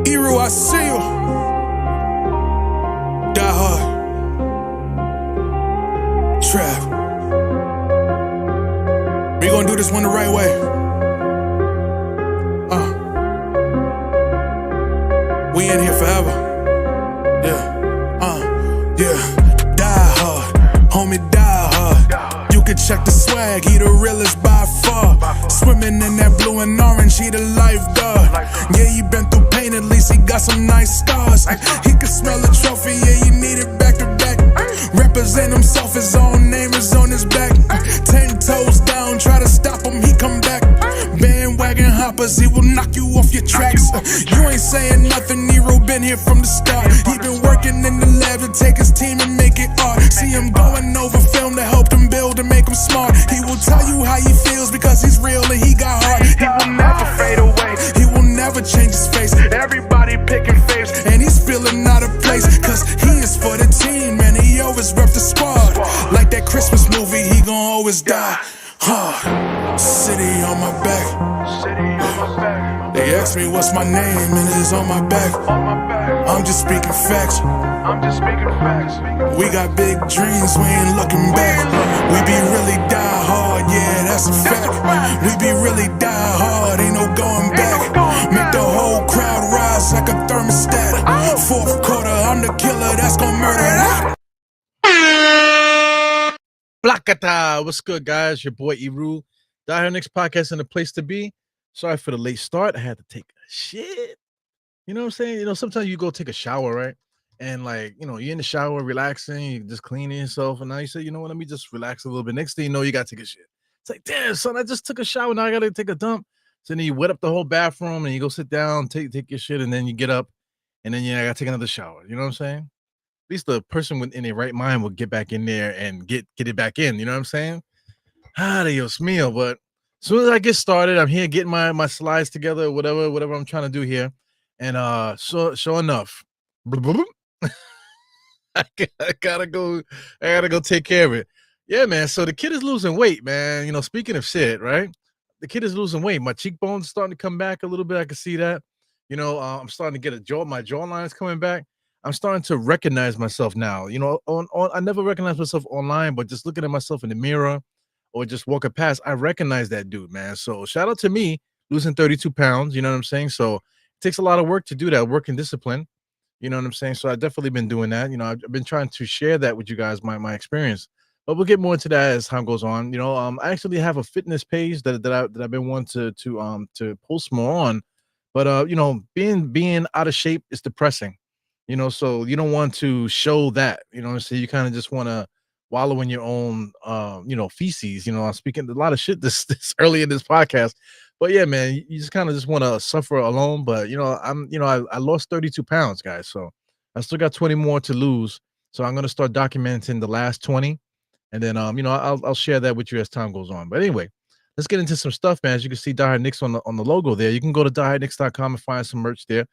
Eru, I see you. Die hard. Trap. We gonna do this one the right way. We in here forever. Yeah. Die hard. Homie, die hard. You can check the swag, he the realest by far. Swimming in that blue and orange, he the lifeguard. Yeah, he been through pain, at least he got some nice scars. He can smell the trophy, yeah, you need it back to back. Represent himself, his own name is on his back. 10 toes down, try to stop him, he come back. Bandwagon hoppers, he will knock you off your tracks. You ain't saying nothing, Nero been here from the start. He been working in the lab to take his team and make it art. See him going over film to help him build and make him smart. He will tell you how he feels because he's real and he got heart. He will never fade away, he will never change his face. Everybody picking faves and he's feeling out of place. Cause he is for the team and he always rep the squad. Like that Christmas movie, he gon' always die hard. City on my back. They ask me what's my name and it's on my back. I'm just speaking facts. We got big dreams, we ain't looking back. We be really die hard, yeah, that's a fact. We be really die hard, ain't no going back. Make the whole crowd rise like a thermostat. Fourth quarter, I'm the killer that's gon' murder that. Blakata, what's good, guys? Your boy Eru, Die Hard Knicks podcast and the place to be. Sorry for the late start. I had to take a shit. You know what I'm saying? You know, sometimes you go take a shower, right? And like, you know, you're in the shower relaxing, you just cleaning yourself, and now you say, you know what, let me just relax a little bit. Next thing you know, you gotta take a shit. It's like, damn, son, I just took a shower, now I gotta take a dump. So then you wet up the whole bathroom and you go sit down, take your shit, and then you get up, and then I gotta take another shower. You know what I'm saying? At least the person in their right mind will get back in there and get it back in. You know what I'm saying? Dios mío. But as soon as I get started, I'm here getting my slides together, whatever I'm trying to do here. And sure enough, I gotta go take care of it. Yeah, man. So the kid is losing weight, man. You know, speaking of shit, right? The kid is losing weight. My cheekbones starting to come back a little bit. I can see that. You know, I'm starting to get my jawline is coming back. I'm starting to recognize myself now. You know, I never recognized myself online, but just looking at myself in the mirror or just walking past, I recognize that dude, man. So shout out to me losing 32 pounds. You know what I'm saying? So it takes a lot of work to do that, work and discipline. You know what I'm saying? So I've definitely been doing that. You know, I've been trying to share that with you guys, my experience. But we'll get more into that as time goes on. You know, I actually have a fitness page that I've been wanting to post more on. But you know, being out of shape is depressing. You know, so you don't want to show that. You know, so you kind of just want to wallow in your own you know, feces. You know, I'm speaking a lot of shit this early in this podcast. But yeah, man, you just kind of just want to suffer alone. But you know, I lost 32 pounds, guys. So I still got 20 more to lose. So I'm gonna start documenting the last 20, and then you know, I'll share that with you as time goes on. But anyway, let's get into some stuff, man. As you can see, Die Hard Knicks on the logo there. You can go to diehardknicks.com and find some merch there.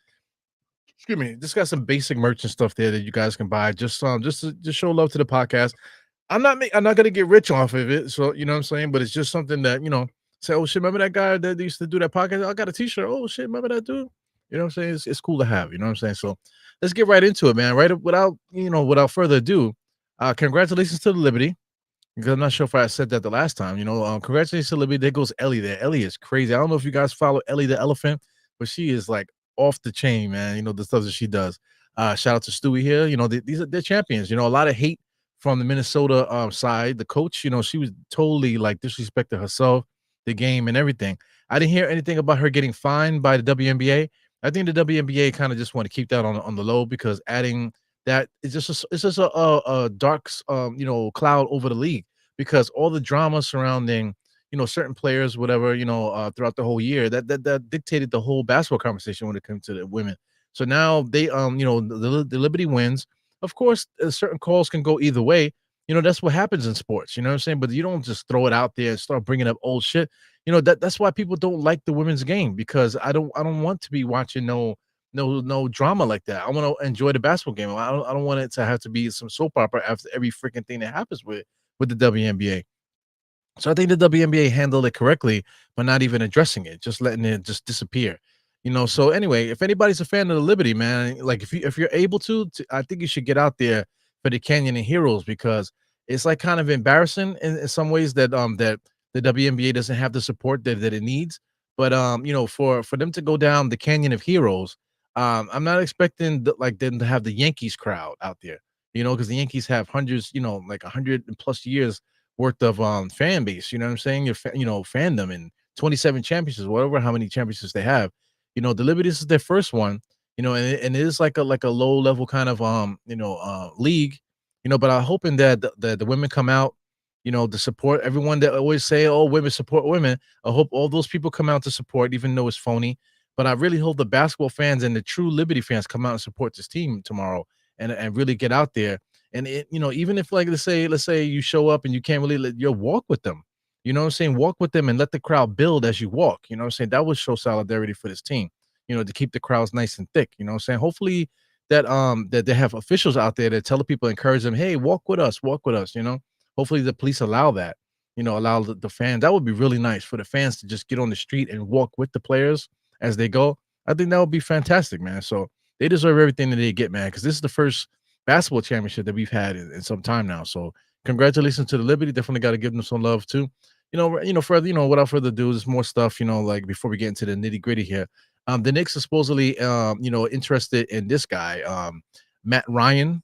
Excuse me, just got some basic merch and stuff there that you guys can buy. Just to show love to the podcast. I'm not gonna get rich off of it, so you know what I'm saying. But it's just something that, you know, say, oh shit, remember that guy that used to do that podcast? I got a t-shirt. Oh shit, remember that dude? You know what I'm saying? It's cool to have, you know what I'm saying? So let's get right into it, man. Right, without further ado, congratulations to the Liberty. Because I'm not sure if I said that the last time. You know, congratulations to Liberty. There goes Ellie there. Ellie is crazy. I don't know if you guys follow Ellie the elephant, but she is like off the chain, man. You know, the stuff that she does. Shout out to Stewie here. You know, they're champions. You know, a lot of hate from the Minnesota side. The coach, you know, she was totally like disrespected herself, the game, and everything. I didn't hear anything about her getting fined by the WNBA. I think the WNBA kind of just want to keep that on the low, because adding that is just a dark you know, cloud over the league, because all the drama surrounding, you know, certain players, whatever, you know, throughout the whole year, that dictated the whole basketball conversation when it comes to the women. So now they, you know, the Liberty wins. Of course, certain calls can go either way. You know, that's what happens in sports. You know what I'm saying? But you don't just throw it out there and start bringing up old shit. You know, that's why people don't like the women's game, because I don't want to be watching no drama like that. I want to enjoy the basketball game. I don't want it to have to be some soap opera after every freaking thing that happens with the WNBA. So I think the WNBA handled it correctly, but not even addressing it, just letting it just disappear. So anyway, if anybody's a fan of the Liberty, man, like if you're able I think you should get out there for the Canyon and Heroes because it's like kind of embarrassing in some ways that the WNBA doesn't have the support that it needs. But for them to go down the Canyon of Heroes, I'm not expecting like them to have the Yankees crowd out there, because the Yankees have hundreds, like 100+ years worth of fan base. You know what I'm saying? Fandom and 27 championships, whatever how many championships they have. The Liberties is their first one, and it is like a low level kind of league, but I'm hoping that the women come out, to support everyone that always say, oh, women support women. I hope all those people come out to support, even though it's phony. But I really hope the basketball fans and the true Liberty fans come out and support this team tomorrow and really get out there. And even if like let's say you show up and you can't really walk with them. You know what I'm saying? Walk with them and let the crowd build as you walk. You know what I'm saying? That would show solidarity for this team, to keep the crowds nice and thick. You know what I'm saying? Hopefully that they have officials out there that tell the people, encourage them, hey, walk with us. Hopefully the police allow that, allow the fans. That would be really nice for the fans to just get on the street and walk with the players as they go. I think that would be fantastic, man. So they deserve everything that they get, man, because this is the first basketball championship that we've had in some time now. So congratulations to the Liberty. Definitely got to give them some love too. Further, without further ado, there's more stuff, like before we get into the nitty-gritty here. The Knicks are supposedly interested in this guy, Matt Ryan,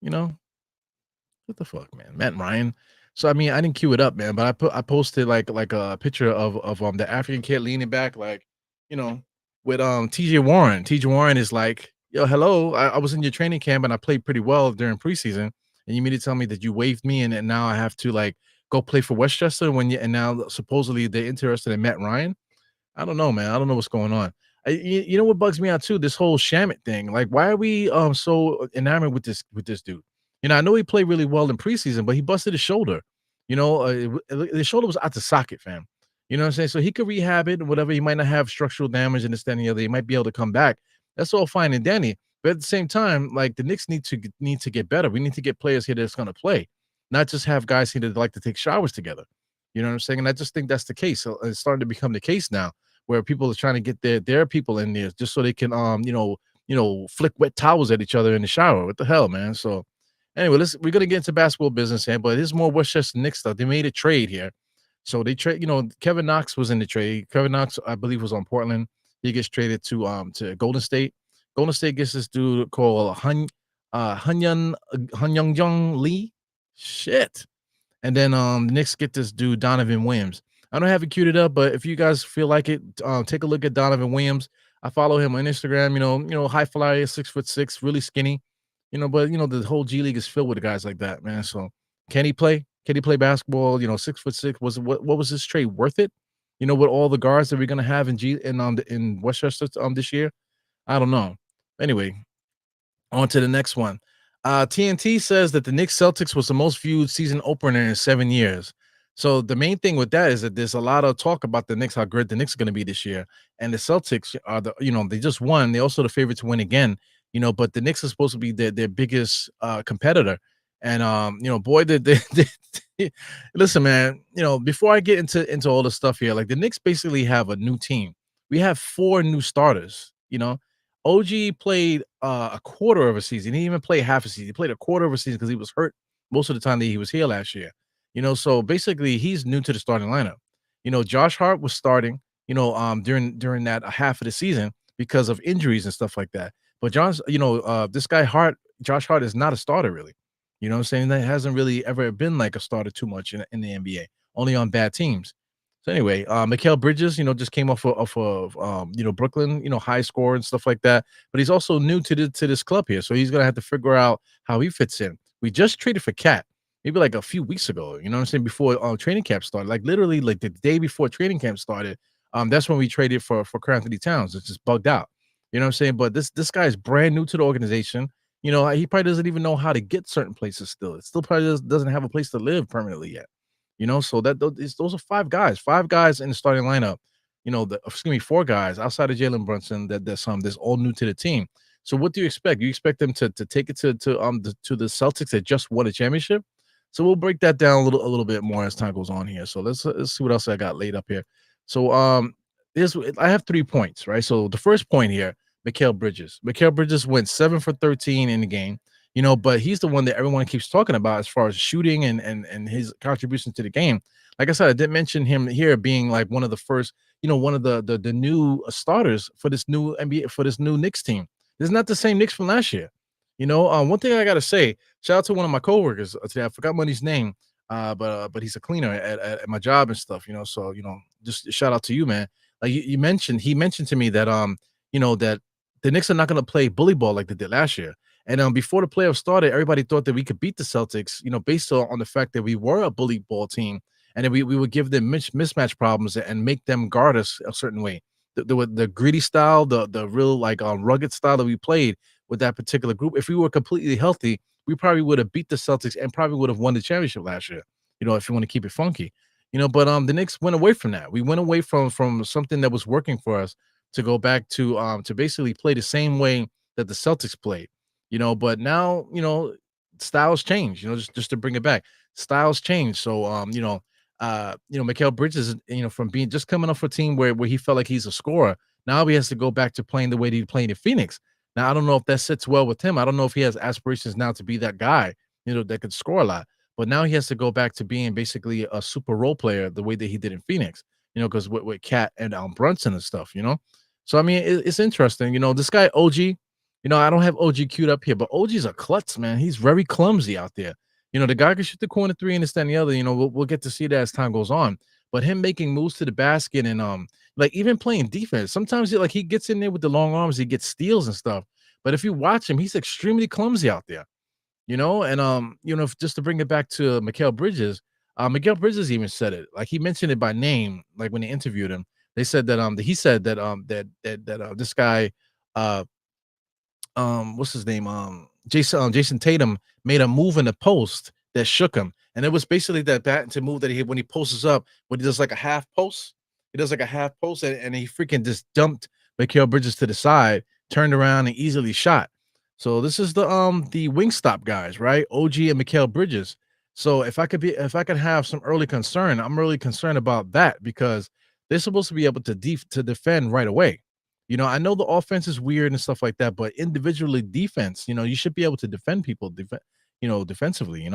you know, what the fuck, man? Matt Ryan. So I mean, I didn't queue it up, man, but I posted like a picture of the African kid leaning back, like, you know, with TJ Warren. TJ Warren is like, yo, hello. I was in your training camp and I played pretty well during preseason. And you mean to tell me that you waived me and now I have to like go play for Westchester and now supposedly they're interested in Matt Ryan? I don't know, man. I don't know what's going on. You know what bugs me out too? This whole Shamit thing. Like, why are we so enamored with this dude? I know he played really well in preseason, but he busted his shoulder. The shoulder was out the socket, fam. You know what I'm saying? So he could rehab it, whatever. He might not have structural damage and this, that, and the other. He might be able to come back. That's all fine and dandy. But at the same time, like the Knicks need to get better. We need to get players here that's going to play, not just have guys here that like to take showers together. You know what I'm saying? And I just think that's the case. So it's starting to become the case now, where people are trying to get their people in there just so they can flick wet towels at each other in the shower. What the hell, man? So anyway, we're gonna get into basketball business here, but there's more Westchester Knicks stuff. They made a trade here. So they trade, Kevin Knox was in the trade. Kevin Knox, I believe, was on Portland. He gets traded to Golden State. Golden State gets this dude called Hyunjung Lee. Shit. And then the Knicks get this dude, Donovan Williams. I don't have it queued up, but if you guys feel like it, take a look at Donovan Williams. I follow him on Instagram, high flyer, 6'6", really skinny. But the whole G League is filled with guys like that, man. So can he play? Can he play basketball? 6'6". What was this trade worth it? With all the guards that we're gonna have in Westchester this year? I don't know. Anyway, on to the next one. TNT says that the Knicks-Celtics was the most viewed season opener in 7 years. So the main thing with that is that there's a lot of talk about the Knicks, how great the Knicks are going to be this year. And the Celtics are they just won. They're also the favorite to win again, but the Knicks are supposed to be their biggest competitor. And boy, listen, man, before I get into all the stuff here, like the Knicks basically have a new team. We have 4 new starters, OG played a quarter of a season. He didn't even play half a season. He played a quarter of a season because he was hurt most of the time that he was here last year. So basically he's new to the starting lineup. Josh Hart was starting, during that half of the season because of injuries and stuff like that. But this guy Josh Hart is not a starter really. You know what I'm saying? That hasn't really ever been like a starter too much in the NBA, only on bad teams. So anyway, Mikal Bridges, just came off of Brooklyn, high score and stuff like that. But he's also new to this club here, so he's gonna have to figure out how he fits in. We just traded for Cat, maybe like a few weeks ago. You know what I'm saying? Before training camp started, like literally like the day before training camp started. That's when we traded for Karl Anthony Towns. It's just bugged out. You know what I'm saying? But this guy is brand new to the organization. He probably doesn't even know how to get certain places still. It still probably doesn't have a place to live permanently yet. So those are 5 guys in the starting lineup. 4 guys outside of Jalen Brunson that's all new to the team. So what do you expect? You expect them to take it to the Celtics that just won a championship? So we'll break that down a little bit more as time goes on here. So let's see what else I got laid up here. So I have 3 points, right? So the first point here, Mikal Bridges. Mikal Bridges went 7 for 13 in the game, but he's the one that everyone keeps talking about as far as shooting and his contribution to the game. Like I said, I did mention him here being like one of the first, one of the new starters for this new NBA for this new Knicks team. This is not the same Knicks from last year. One thing I gotta say, shout out to one of my coworkers today. I forgot money's name, but he's a cleaner at my job and stuff. So just shout out to you, man. Like he mentioned to me that that the Knicks are not going to play bully ball like they did last year. And before the playoffs started, everybody thought that we could beat the Celtics, based on the fact that we were a bully ball team, and then we would give them mismatch problems and make them guard us a certain way. The gritty style, the real like rugged style that we played with that particular group. If we were completely healthy, we probably would have beat the Celtics and probably would have won the championship last year. If you want to keep it funky. But the Knicks went away from that. We went away from something that was working for us to go back to basically play the same way that the Celtics played. But now, styles change, just to bring it back. Styles change. So Mikal Bridges, from being just coming off a team where he felt like he's a scorer, now he has to go back to playing the way that he played in Phoenix. Now, I don't know if that sits well with him. I don't know if he has aspirations now to be that guy, that could score a lot. But now he has to go back to being basically a super role player the way that he did in Phoenix, because with Cat and Brunson and stuff. So, I mean, it's interesting. This guy, OG, I don't have OG queued up here, but OG's a klutz, man. He's very clumsy out there. The guy can shoot the corner three and this, that, and the other. We'll get to see that as time goes on. But him making moves to the basket and like even playing defense, sometimes he gets in there with the long arms, he gets steals and stuff. But if you watch him, he's extremely clumsy out there. Just to bring it back to Mikal Bridges, Mikal Bridges even said it. Like he mentioned it by name, like when they interviewed him. They said that he said that this guy, what's his name? Jason Tatum made a move in the post that shook him. And it was basically that patented move that he when he posts up, when he does like a half post, and he freaking just dumped Mikal Bridges to the side, turned around and easily shot. So this is the Wingstop guys, right? OG and Mikal Bridges. So if I could have some early concern, I'm really concerned about that because they're supposed to be able to defend right away. I know the offense is weird and stuff like that, but individually defense, you should be able to defend people, defensively.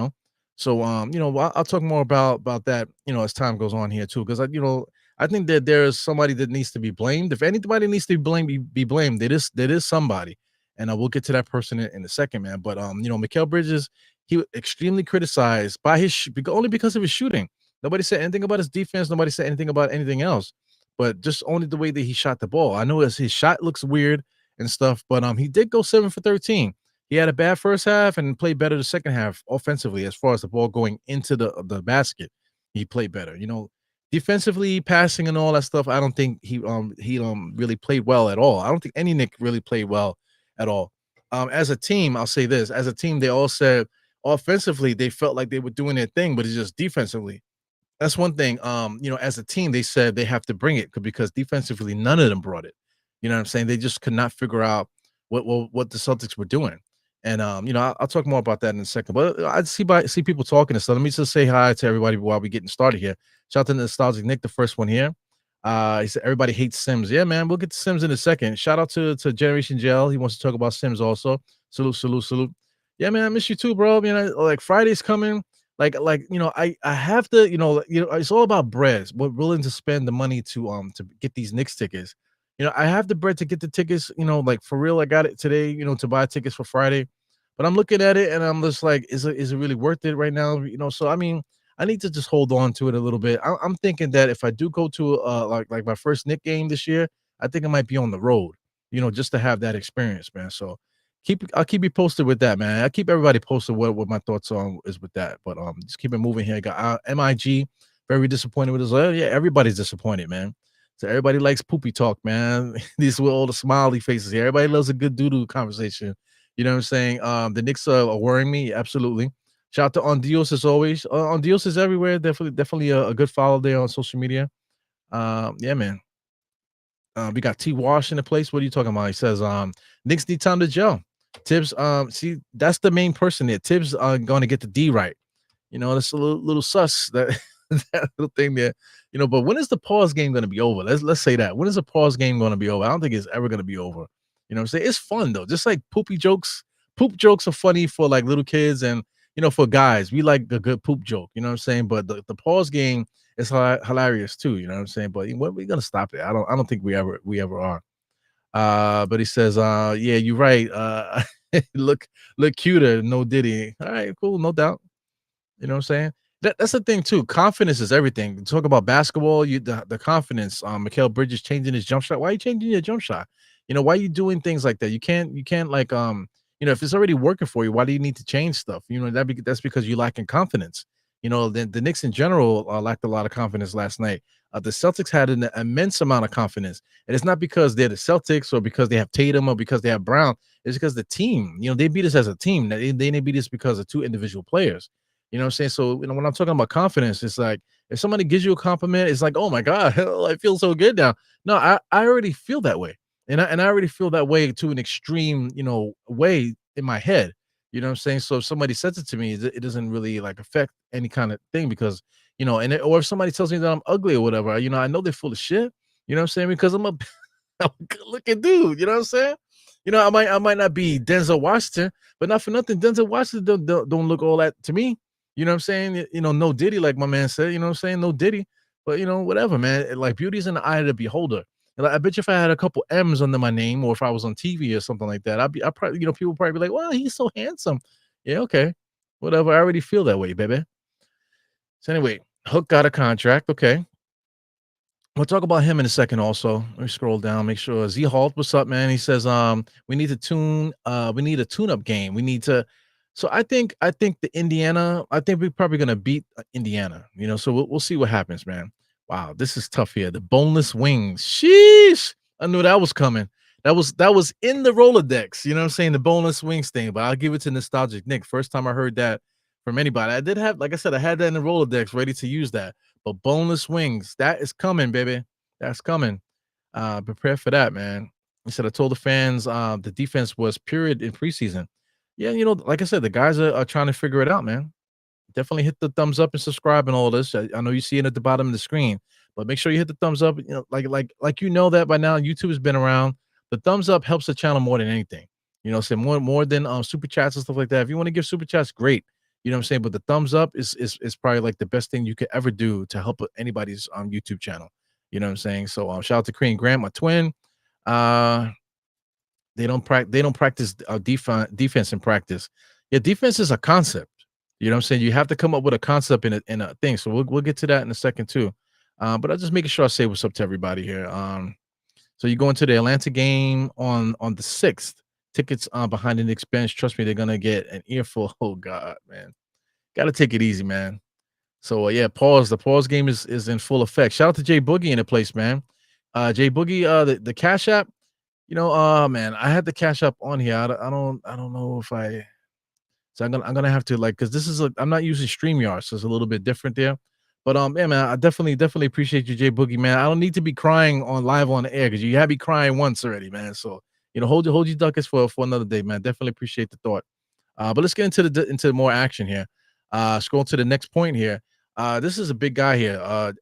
So I'll talk more about that, as time goes on here too, because I think that there's somebody that needs to be blamed. If anybody needs to be blamed, it is somebody. And we'll get to that person in a second, man. But Mikal Bridges, he was extremely criticized by only because of his shooting. Nobody said anything about his defense. Nobody said anything about anything else. But just only the way that he shot the ball. I know his shot looks weird and stuff, but he did go 7 for 13. He had a bad first half and played better the second half offensively as far as the ball going into the basket. He played better. Defensively, passing and all that stuff. I don't think he really played well at all. I don't think any Knick really played well at all. As a team, I'll say this. As a team, they all said offensively, they felt like they were doing their thing, but it's just defensively. That's one thing. As a team, they said they have to bring it because defensively, none of them brought it. You know what I'm saying? They just could not figure out what the Celtics were doing. And I'll talk more about that in a second. But I see people talking and stuff. Let me just say hi to everybody while we're getting started here. Shout out to Nostalgic Nick, the first one here. He said everybody hates Sims. Yeah, man, we'll get to Sims in a second. Shout out to Generation Gel. He wants to talk about Sims also. Salute. Yeah, man, I miss you too, bro. Like Friday's coming. I have to, it's all about bread. We're willing to spend the money to get these Knicks tickets. I have the bread to get the tickets, like for real. I got it today, to buy tickets for Friday. But I'm looking at it and I'm just like, is it really worth it right now? So I mean, I need to just hold on to it a little bit. I'm thinking that if I do go to like my first Knick game this year, I think I might be on the road, just to have that experience, man. So I'll keep you posted with that, man. I keep everybody posted what my thoughts on is with that. But just keep it moving here. Got MIG very disappointed with us. Yeah, everybody's disappointed, man. So everybody likes poopy talk, man. These were all the smiley faces here. Everybody loves a good doo-doo conversation. You know what I'm saying? The Knicks are worrying me, absolutely. Shout out to On Dios as always. On Dios is everywhere. Definitely a good follow there on social media. Yeah, man. We got T Wash in the place. What are you talking about? He says, Knicks need time to gel. Tibbs, see, that's the main person there. Tibbs going to get the D right. That's a little sus that that little thing there. But when is the pause game gonna be over? Let's say that. When is the pause game gonna be over? I don't think it's ever gonna be over. You know what I'm saying? It's fun though. Just like poopy jokes. Poop jokes are funny for like little kids and for guys. We like a good poop joke, you know what I'm saying? But the pause game is hilarious too, you know what I'm saying? But we're gonna stop it. I don't think we ever are. But he says, yeah, you're right. Look cuter, no Diddy. All right, cool, no doubt. You know what I'm saying? That's the thing too. Confidence is everything. Talk about basketball, the confidence. Mikal Bridges changing his jump shot. Why are you changing your jump shot? Why are you doing things like that? You can't like if it's already working for you, why do you need to change stuff? That's because you lacking confidence. The Knicks in general lacked a lot of confidence last night. The Celtics had an immense amount of confidence, and it's not because they're the Celtics or because they have Tatum or because they have Brown. It's because the team, they beat us as a team. They didn't beat us because of two individual players. You know what I'm saying? So, when I'm talking about confidence, it's like if somebody gives you a compliment, it's like, oh my God, I feel so good now. No, I already feel that way. And I already feel that way to an extreme, way in my head. You know what I'm saying? So if somebody says it to me, it doesn't really like affect any kind of thing because, or if somebody tells me that I'm ugly or whatever, I know they're full of shit. You know what I'm saying? Because I'm I'm a good looking dude. You know what I'm saying? I might not be Denzel Washington, but not for nothing. Denzel Washington don't look all that to me. You know what I'm saying? No Diddy, like my man said, you know what I'm saying? No Diddy, but whatever, man. Like beauty's in the eye of the beholder. And I bet you if I had a couple M's under my name or if I was on TV or something like that, I probably, people probably be like, well, he's so handsome. Yeah, okay. Whatever. I already feel that way, baby. So anyway, Hook got a contract. Okay. We'll talk about him in a second also. Let me scroll down, make sure. Z Halt, what's up, man? He says, we need we need a tune-up game. We need to I think we're probably gonna beat Indiana, so we'll see what happens, man. Wow, this is tough here. The boneless wings. Sheesh. I knew that was coming. That was in the Rolodex, you know what I'm saying? The boneless wings thing, but I'll give it to Nostalgic Nick. First time I heard that from anybody. I did have, like I said, I had that in the Rolodex ready to use that. But boneless wings, that is coming, baby. That's coming. Prepare for that, man. He said, I told the fans the defense was period in preseason. Yeah, like I said, the guys are trying to figure it out, man. Definitely hit the thumbs up and subscribe and all this. I know you see it at the bottom of the screen, but make sure you hit the thumbs up. Like that by now. YouTube has been around. The thumbs up helps the channel more than anything. Say more than super chats and stuff like that. If you want to give super chats, great. You know what I'm saying? But the thumbs up is probably like the best thing you could ever do to help anybody's YouTube channel. You know what I'm saying? So shout out to Korean Grant, my twin. They don't practice defense in practice. Yeah, defense is a concept. You know what I'm saying? You have to come up with a concept in a thing. So we'll get to that in a second too. But I'm just making sure I say what's up to everybody here. So you go into the Atlanta game on the 6th. Tickets behind the Knicks bench. Trust me, they're gonna get an earful. Oh God, man. Gotta take it easy, man. So yeah, The pause game is in full effect. Shout out to Jay Boogie in the place, man. Jay Boogie, the Cash App. Man, I had the Cash App on here. I don't know if I. So I'm gonna have to because this is I'm not using StreamYard, so it's a little bit different there. But yeah, man, I definitely appreciate you, Jay Boogie, man. I don't need to be crying live on the air because you had me crying once already, man. So hold your duckets for another day, man. Definitely appreciate the thought. But let's get into more action here. Scroll to the next point here. This is a big guy here.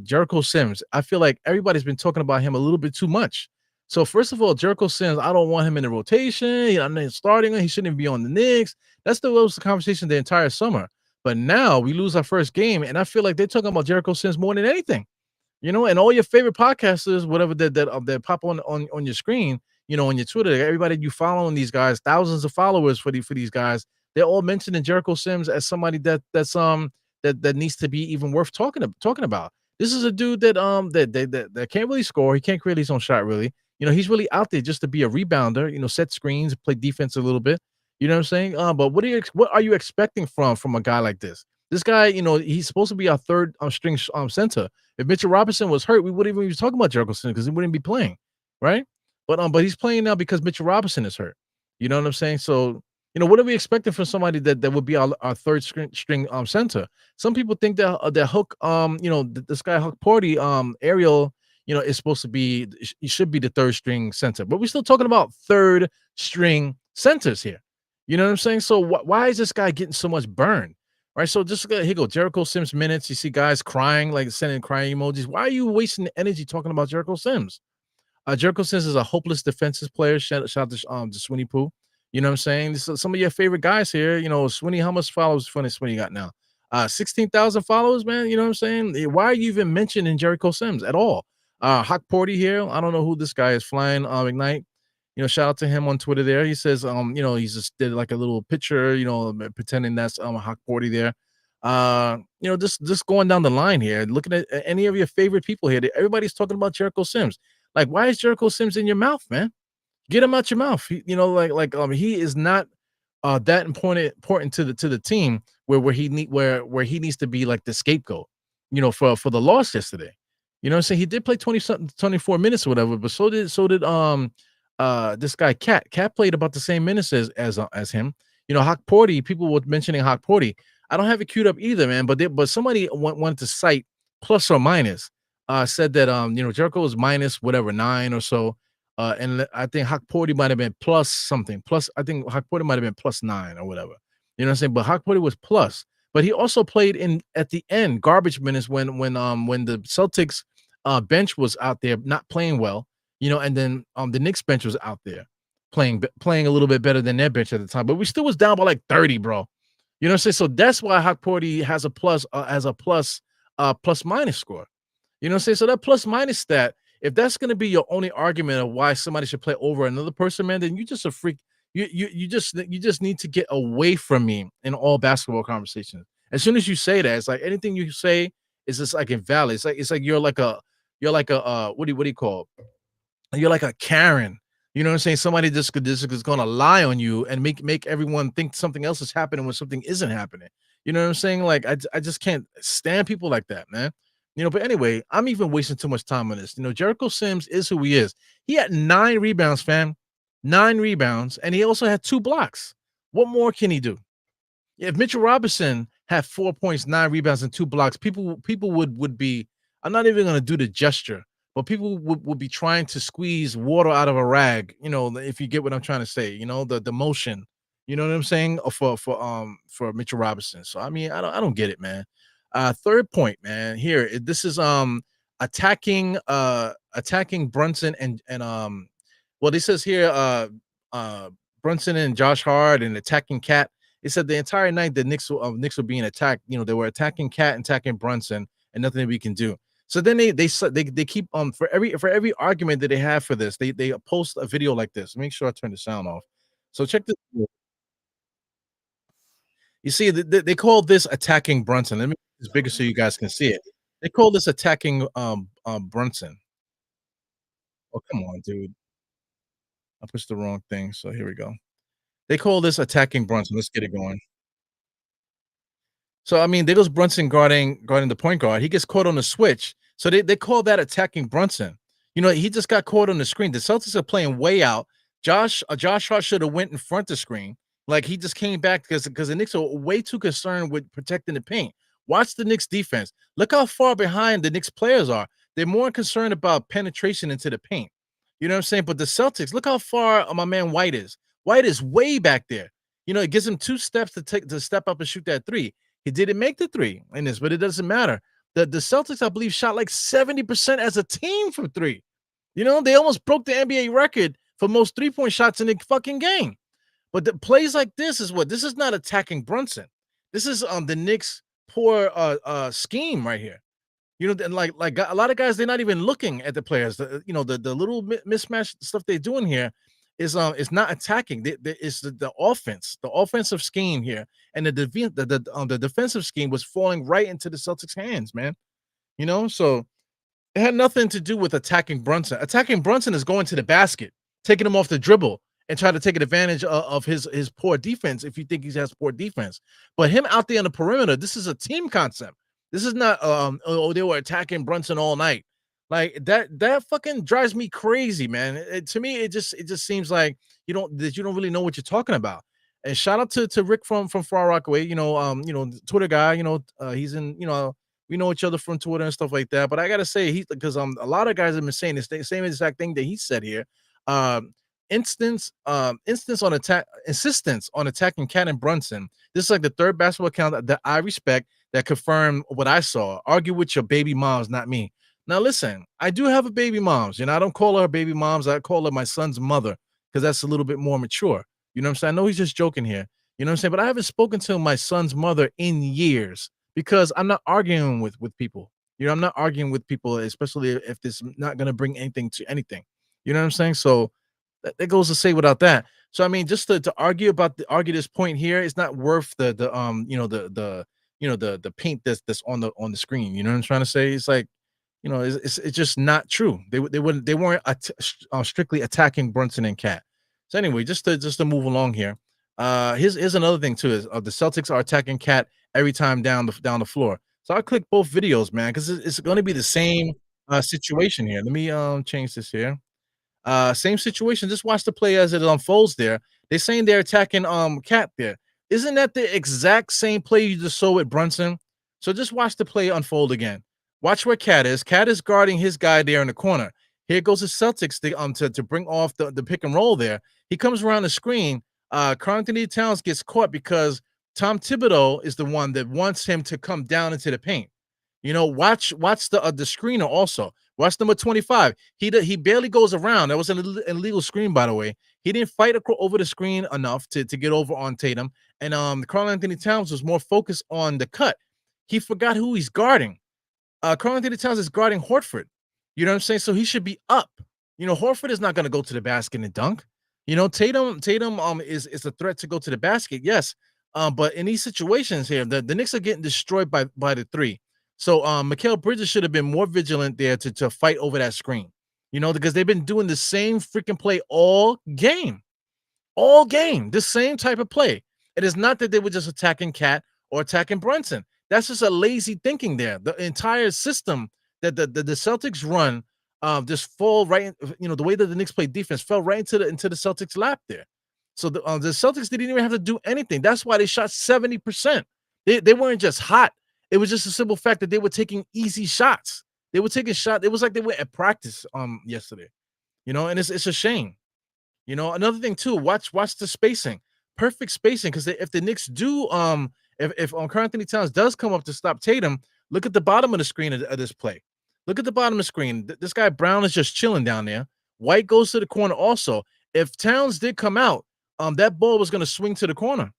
Jericho Sims. I feel like everybody's been talking about him a little bit too much. So first of all, Jericho Sims, I don't want him in the rotation. I'm not starting him. He shouldn't be on the Knicks. That's the conversation the entire summer. But now we lose our first game, and I feel like they're talking about Jericho Sims more than anything. And all your favorite podcasters, whatever that pop on your screen, on your Twitter, everybody you following these guys, thousands of followers for these guys, they're all mentioning Jericho Sims as somebody that needs to be even worth talking about. This is a dude that can't really score. He can't create his own shot really. He's really out there just to be a rebounder. Set screens, play defense a little bit. You know what I'm saying? But what are you expecting from a guy like this? This guy, he's supposed to be our third string center. If Mitchell Robinson was hurt, we wouldn't even be talking about Jericho Sims because he wouldn't be playing, right? But he's playing now because Mitchell Robinson is hurt. You know what I'm saying? So, what are we expecting from somebody that would be our third string center? Some people think that Hook, this guy Hook Porty, Ariel, is supposed to be, he should be the third string center, but we're still talking about third string centers here. You know what I'm saying? So why is this guy getting so much burn? right? So just here go Jericho Sims minutes. You see guys crying, like sending crying emojis. Why are you wasting energy talking about Jericho Sims? Jericho Sims is a hopeless defensive player. Shout out to Swinny Poo. You know what I'm saying? This is some of your favorite guys here. You know, Swinny, how much followers Swinny got now? 16,000 followers, man. You know what I'm saying? Why are you even mentioning Jericho Sims at all? Hawk Porty here. I don't know who this guy is flying Ignite. You know, shout out to him on Twitter there. He says, you know, he just did like a little picture, you know, pretending that's Hawk Porty there. You know, just going down the line here, looking at any of your favorite people here. Everybody's talking about Jericho Sims. Like, why is Jericho Sims in your mouth, man? Get him out your mouth. You know, he is not that important to the team where he needs to be like the scapegoat, you know, for the loss yesterday. You know what I'm saying? He did play 20 something 24 minutes or whatever, but so did this guy Cat. Cat played about the same minutes as him. You know, Hawk Porty, people were mentioning Hawk Porty. I don't have it queued up either, man, but somebody wanted to cite plus or minus said that you know, Jericho was minus whatever 9 or so. And I think Hawk Porty might have been plus something. Plus, I think Hawk Porty might have been plus 9 or whatever. You know what I'm saying? But Hawk Porty was plus. But he also played in at the end garbage minutes when the Celtics bench was out there not playing well, you know, and then the Knicks bench was out there playing a little bit better than their bench at the time. But we still was down by like 30, bro. You know what I'm saying? So that's why Hawk Porty has a plus plus minus score. You know what I'm saying? So that plus minus stat, if that's going to be your only argument of why somebody should play over another person, man, then you just a freak. You just need to get away from me in all basketball conversations. As soon as you say that, it's like anything you say is just like invalid. It's like you're like a what do you call it? You're like a Karen. You know what I'm saying? Somebody just is gonna lie on you and make everyone think something else is happening when something isn't happening. You know what I'm saying? Like I just can't stand people like that, man. You know, but anyway, I'm even wasting too much time on this. You know, Jericho Sims is who he is. He had 9 rebounds, fam. 9 rebounds, and he also had 2 blocks. What more can he do? If Mitchell Robinson had 4 points, 9 rebounds, and 2 blocks, people would be. I'm not even gonna do the gesture, but people would be trying to squeeze water out of a rag. You know, if you get what I'm trying to say. You know, the motion. You know what I'm saying? For Mitchell Robinson. So I mean, I don't get it, man. Third point, man. Here, this is attacking Brunson and well, this says here Brunson and Josh Hart and attacking Cat. It said the entire night the Knicks were being attacked. You know, they were attacking Cat and attacking Brunson, and nothing that we can do. So then they keep for every argument that they have for this, they post a video like this. Make sure I turn the sound off. So check this. You see, they call this attacking Brunson. Let me make this bigger so you guys can see it. They call this attacking Brunson. Oh, come on, dude. I pushed the wrong thing. So here we go. They call this attacking Brunson. Let's get it going. So I mean, there goes Brunson guarding the point guard. He gets caught on the switch. So they call that attacking Brunson. You know, he just got caught on the screen. The Celtics are playing way out. Josh Hart should have went in front of the screen. Like he just came back because the Knicks are way too concerned with protecting the paint. Watch the Knicks defense. Look how far behind the Knicks players are. They're more concerned about penetration into the paint. You know what I'm saying? But the Celtics, look how far my man White is. White is way back there. You know, it gives him 2 steps to step up and shoot that 3. He didn't make the 3 in this, but it doesn't matter. The Celtics, I believe, shot like 70% as a team from 3. You know, they almost broke the NBA record for most 3-point shots in the fucking game. But the plays like this is not attacking Brunson. This is the Knicks' poor scheme right here. You know, and like a lot of guys, they're not even looking at the players. You know, the little mismatch stuff they're doing here is not attacking. It's the offense, the offensive scheme here, and the defensive scheme was falling right into the Celtics' hands, man. You know, so it had nothing to do with attacking Brunson. Attacking Brunson is going to the basket, taking him off the dribble, and try to take advantage of his poor defense if you think he has poor defense. But him out there on the perimeter, this is a team concept. This is not they were attacking Brunson all night. Like that fucking drives me crazy, man. To me, it just seems like you don't really know what you're talking about. And shout out to Rick from Far Rockaway, Twitter guy, he's in, we know each other from Twitter and stuff like that. But I gotta say, he's because a lot of guys have been saying this same exact thing that he said here. insistence on attacking Cat and Brunson. This is like the third basketball account that I respect that confirmed what I saw. Argue with your baby moms, not me. Now listen, I do have a baby moms. I don't call her baby moms. I call her my son's mother because that's a little bit more mature. You know what I'm saying? I know he's just joking here. You know what I'm saying? But I haven't spoken to my son's mother in years because I'm not arguing with people. I'm not arguing with people, especially if this is not going to bring anything to anything. You know what I'm saying? So that goes to say without that. So I mean, just to argue this point here, it's not worth the paint that's on the screen. You know what I'm trying to say? It's like, it's just not true. They weren't strictly attacking Brunson and Cat. So anyway, just to move along here. Here's another thing too is the Celtics are attacking Cat every time down the floor. So I click both videos, man, because it's going to be the same situation here. Let me change this here. Same situation. Just watch the play as it unfolds there. They're saying they're attacking Cat there. Isn't that the exact same play you just saw with Brunson? So just watch the play unfold again. Watch where Cat is. Cat is guarding his guy there in the corner. Here goes the Celtics to bring off the pick and roll there. He comes around the screen. Karl Anthony Towns gets caught because Tom Thibodeau is the one that wants him to come down into the paint. Watch the screener also. Watch number 25. He barely goes around. That was an illegal screen, by the way. He didn't fight over the screen enough to get over on Tatum. And Karl Anthony Towns was more focused on the cut. He forgot who he's guarding. Karl Anthony Towns is guarding Horford. You know what I'm saying? So he should be up. Horford is not going to go to the basket and dunk. Tatum is a threat to go to the basket, yes. But in these situations here, the Knicks are getting destroyed by the three. So Mikal Bridges should have been more vigilant there to fight over that screen, because they've been doing the same freaking play all game, the same type of play. It is not that they were just attacking Cat or attacking Brunson. That's just a lazy thinking there. The entire system that the Celtics run just fall right in, the way that the Knicks play defense fell right into the Celtics lap there. So the Celtics didn't even have to do anything. That's why they shot 70%. They weren't just hot. It was just a simple fact that they were taking easy shots. They were taking shots. It was like they were at practice yesterday, and it's a shame. Another thing too, watch the spacing. Perfect spacing, because if the Knicks do if Karl Anthony Towns does come up to stop Tatum, look at the bottom of the screen of this play. Look at the bottom of the screen. This guy Brown is just chilling down there. White goes to the corner also. If Towns did come out, that ball was going to swing to the corner,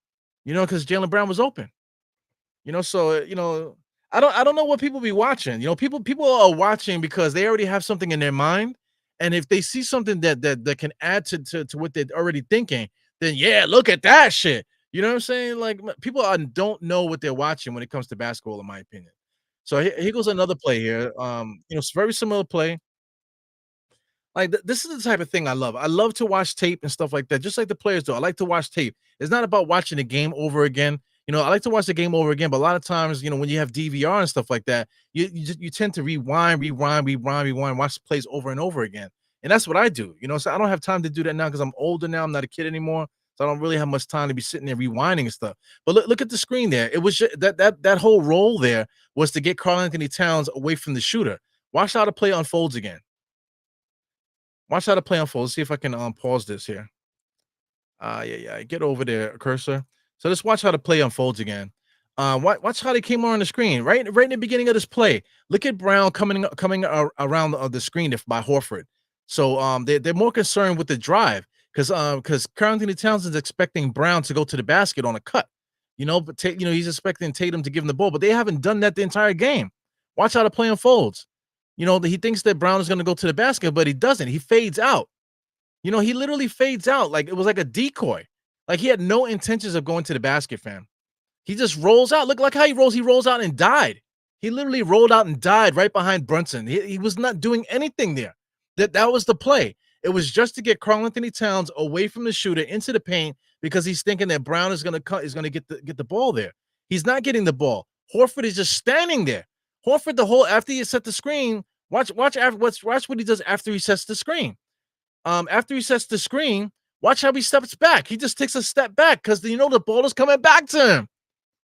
because Jaylen Brown was open. So I don't know what people be watching. People are watching because they already have something in their mind, and if they see something that can add to what they're already thinking, then yeah, look at that shit. You know what I'm saying? Like, people don't know what they're watching when it comes to basketball, in my opinion. So here goes another play here. It's very similar play. Like, this is the type of thing I love. I love to watch tape and stuff like that, just like the players do. I like to watch tape. It's not about watching the game over again. I like to watch the game over again, but a lot of times, when you have DVR and stuff like that, you tend to rewind, watch plays over and over again. And that's what I do. So I don't have time to do that now because I'm older now. I'm not a kid anymore. So I don't really have much time to be sitting there rewinding and stuff. But look at the screen there. It was just, that whole role there was to get Karl Anthony Towns away from the shooter. Watch how the play unfolds again. Watch how the play unfolds. See if I can pause this here. Yeah. Get over there, cursor. So let's watch how the play unfolds again. Watch how they came on the screen right in the beginning of this play. Look at Brown coming around the screen by Horford. So they're more concerned with the drive because Karl Anthony Towns is expecting Brown to go to the basket on a cut. But he's expecting Tatum to give him the ball, but they haven't done that the entire game. Watch how the play unfolds. He thinks that Brown is going to go to the basket, but he doesn't. He fades out. He literally fades out like it was like a decoy. Like he had no intentions of going to the basket, fam. He just rolls out. Look like how he rolls. He rolls out and died. He literally rolled out and died right behind Brunson. He was not doing anything there. That was the play. It was just to get Karl Anthony Towns away from the shooter into the paint because he's thinking that Brown is going to get the ball there. He's not getting the ball. Horford is just standing there. Horford, after he set the screen, watch what he does after he sets the screen. After he sets the screen, watch how he steps back. He just takes a step back because the ball is coming back to him.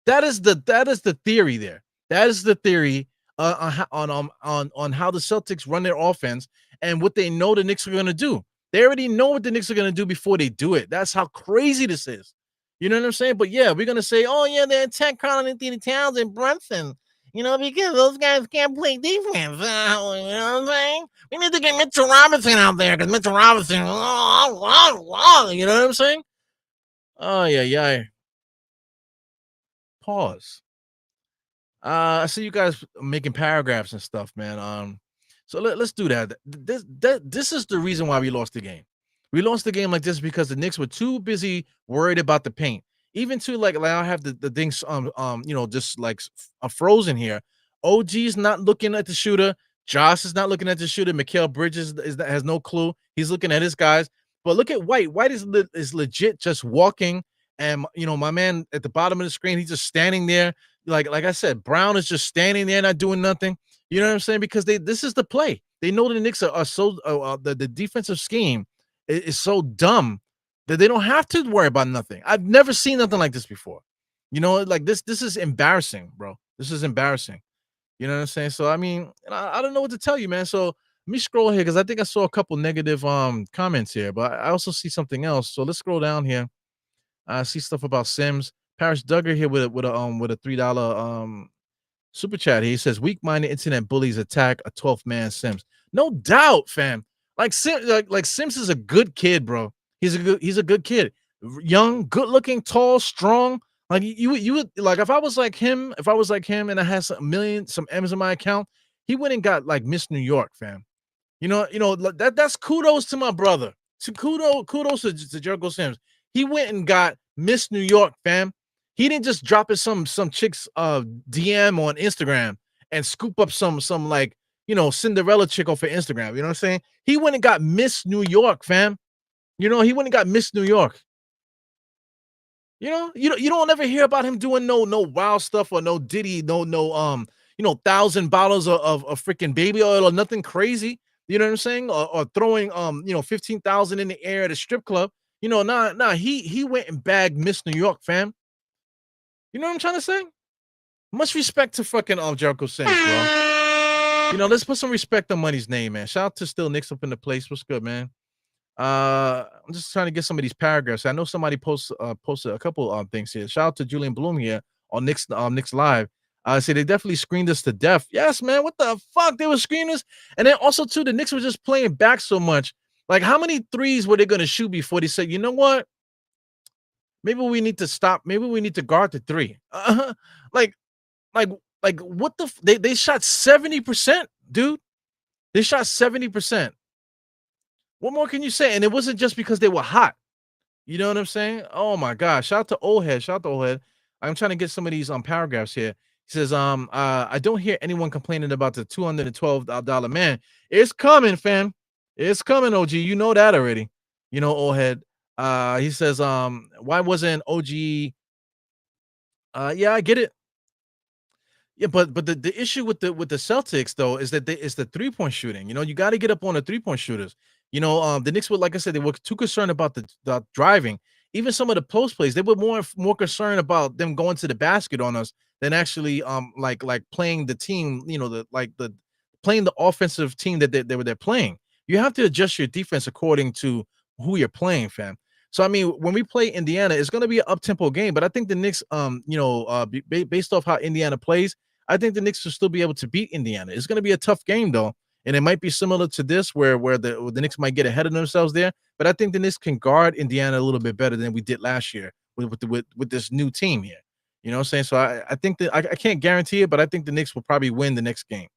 That is the theory there. That is the theory on how the Celtics run their offense and what they know the Knicks are going to do. They already know what the Knicks are gonna do before they do it. That's how crazy this is. You know what I'm saying? But yeah, we're gonna say, oh yeah, they're attack Carl Anthony Towns and Brunson. Because those guys can't play defense. You know what I'm saying? We need to get Mitchell Robinson out there because Mitchell Robinson. You know what I'm saying? Oh yeah. Pause. I see you guys making paragraphs and stuff, man. So let's do that. This is the reason why we lost the game. We lost the game like this because the Knicks were too busy worried about the paint. Even to like I have the things just like frozen here. OG's not looking at the shooter. Josh is not looking at the shooter. Mikal Bridges has no clue. He's looking at his guys. But look at White. White is legit just walking, and my man at the bottom of the screen, he's just standing there. Like I said, Brown is just standing there, not doing nothing. You know what I'm saying? Because this is the play. They know the Knicks are so the defensive scheme is so dumb that they don't have to worry about nothing. I've never seen nothing like this before. Like this is embarrassing, bro. This is embarrassing. You know what I'm saying? So I mean, I don't know what to tell you, man. So let me scroll here because I think I saw a couple negative comments here, but I also see something else. So let's scroll down here. I see stuff about Sims. Paris Duggar here with a $3 super chat. He says weak-minded internet bullies attack a 12th man Sims. No doubt, fam. Like Sims is a good kid, bro. He's a good kid. Young, good-looking, tall, strong. Like you would like if I was like him and I had some M's in my account, he went and got like Miss New York, fam. That's kudos to my brother. Kudos to Jericho Sims. He went and got Miss New York, fam. He didn't just drop it some chick's DM on Instagram and scoop up some like Cinderella chick off of Instagram. You know what I'm saying? He went and got Miss New York, fam. He went and got Miss New York. You don't ever hear about him doing no wild stuff or no Diddy, no 1,000 bottles of freaking baby oil or nothing crazy. You know what I'm saying? Or throwing 15,000 in the air at a strip club. He went and bagged Miss New York, fam. You know what I'm trying to say? Much respect to fucking Jericho Sims, bro. Let's put some respect on Money's name, man. Shout out to Still Knicks up in the place. What's good, man? I'm just trying to get some of these paragraphs. I know somebody posted a couple things here. Shout out to Julian Bloom here on Knicks Live. Say they definitely screened us to death. Yes, man. What the fuck? They were screening us. And then also too, the Knicks were just playing back so much. Like, how many threes were they gonna shoot before they said, you know what? Maybe we need to stop. Maybe we need to guard the three. Like what the? They shot 70%, dude. They shot 70%. What more can you say? And it wasn't just because they were hot. You know what I'm saying? Oh my gosh! Shout out to Old Head. I'm trying to get some of these paragraphs here. He says, I don't hear anyone complaining about the $212 man. It's coming, fam. It's coming, OG. You know that already. Old Head. He says, why wasn't OG? Yeah, I get it. Yeah, but the issue with the Celtics though is that it's the 3-point shooting. You got to get up on the 3-point shooters. The Knicks were, like I said, they were too concerned about the driving. Even some of the post plays, they were more concerned about them going to the basket on us than actually like playing the team. Playing the offensive team that they're playing. You have to adjust your defense according to who you're playing, fam. So I mean, when we play Indiana, it's going to be an up-tempo game, but I think the Knicks, based off how Indiana plays, I think the Knicks will still be able to beat Indiana. It's going to be a tough game though, and it might be similar to this, where the Knicks might get ahead of themselves there. But I think the Knicks can guard Indiana a little bit better than we did last year with this new team here. You know what I'm saying? So I think that I can't guarantee it, but I think the Knicks will probably win the next game.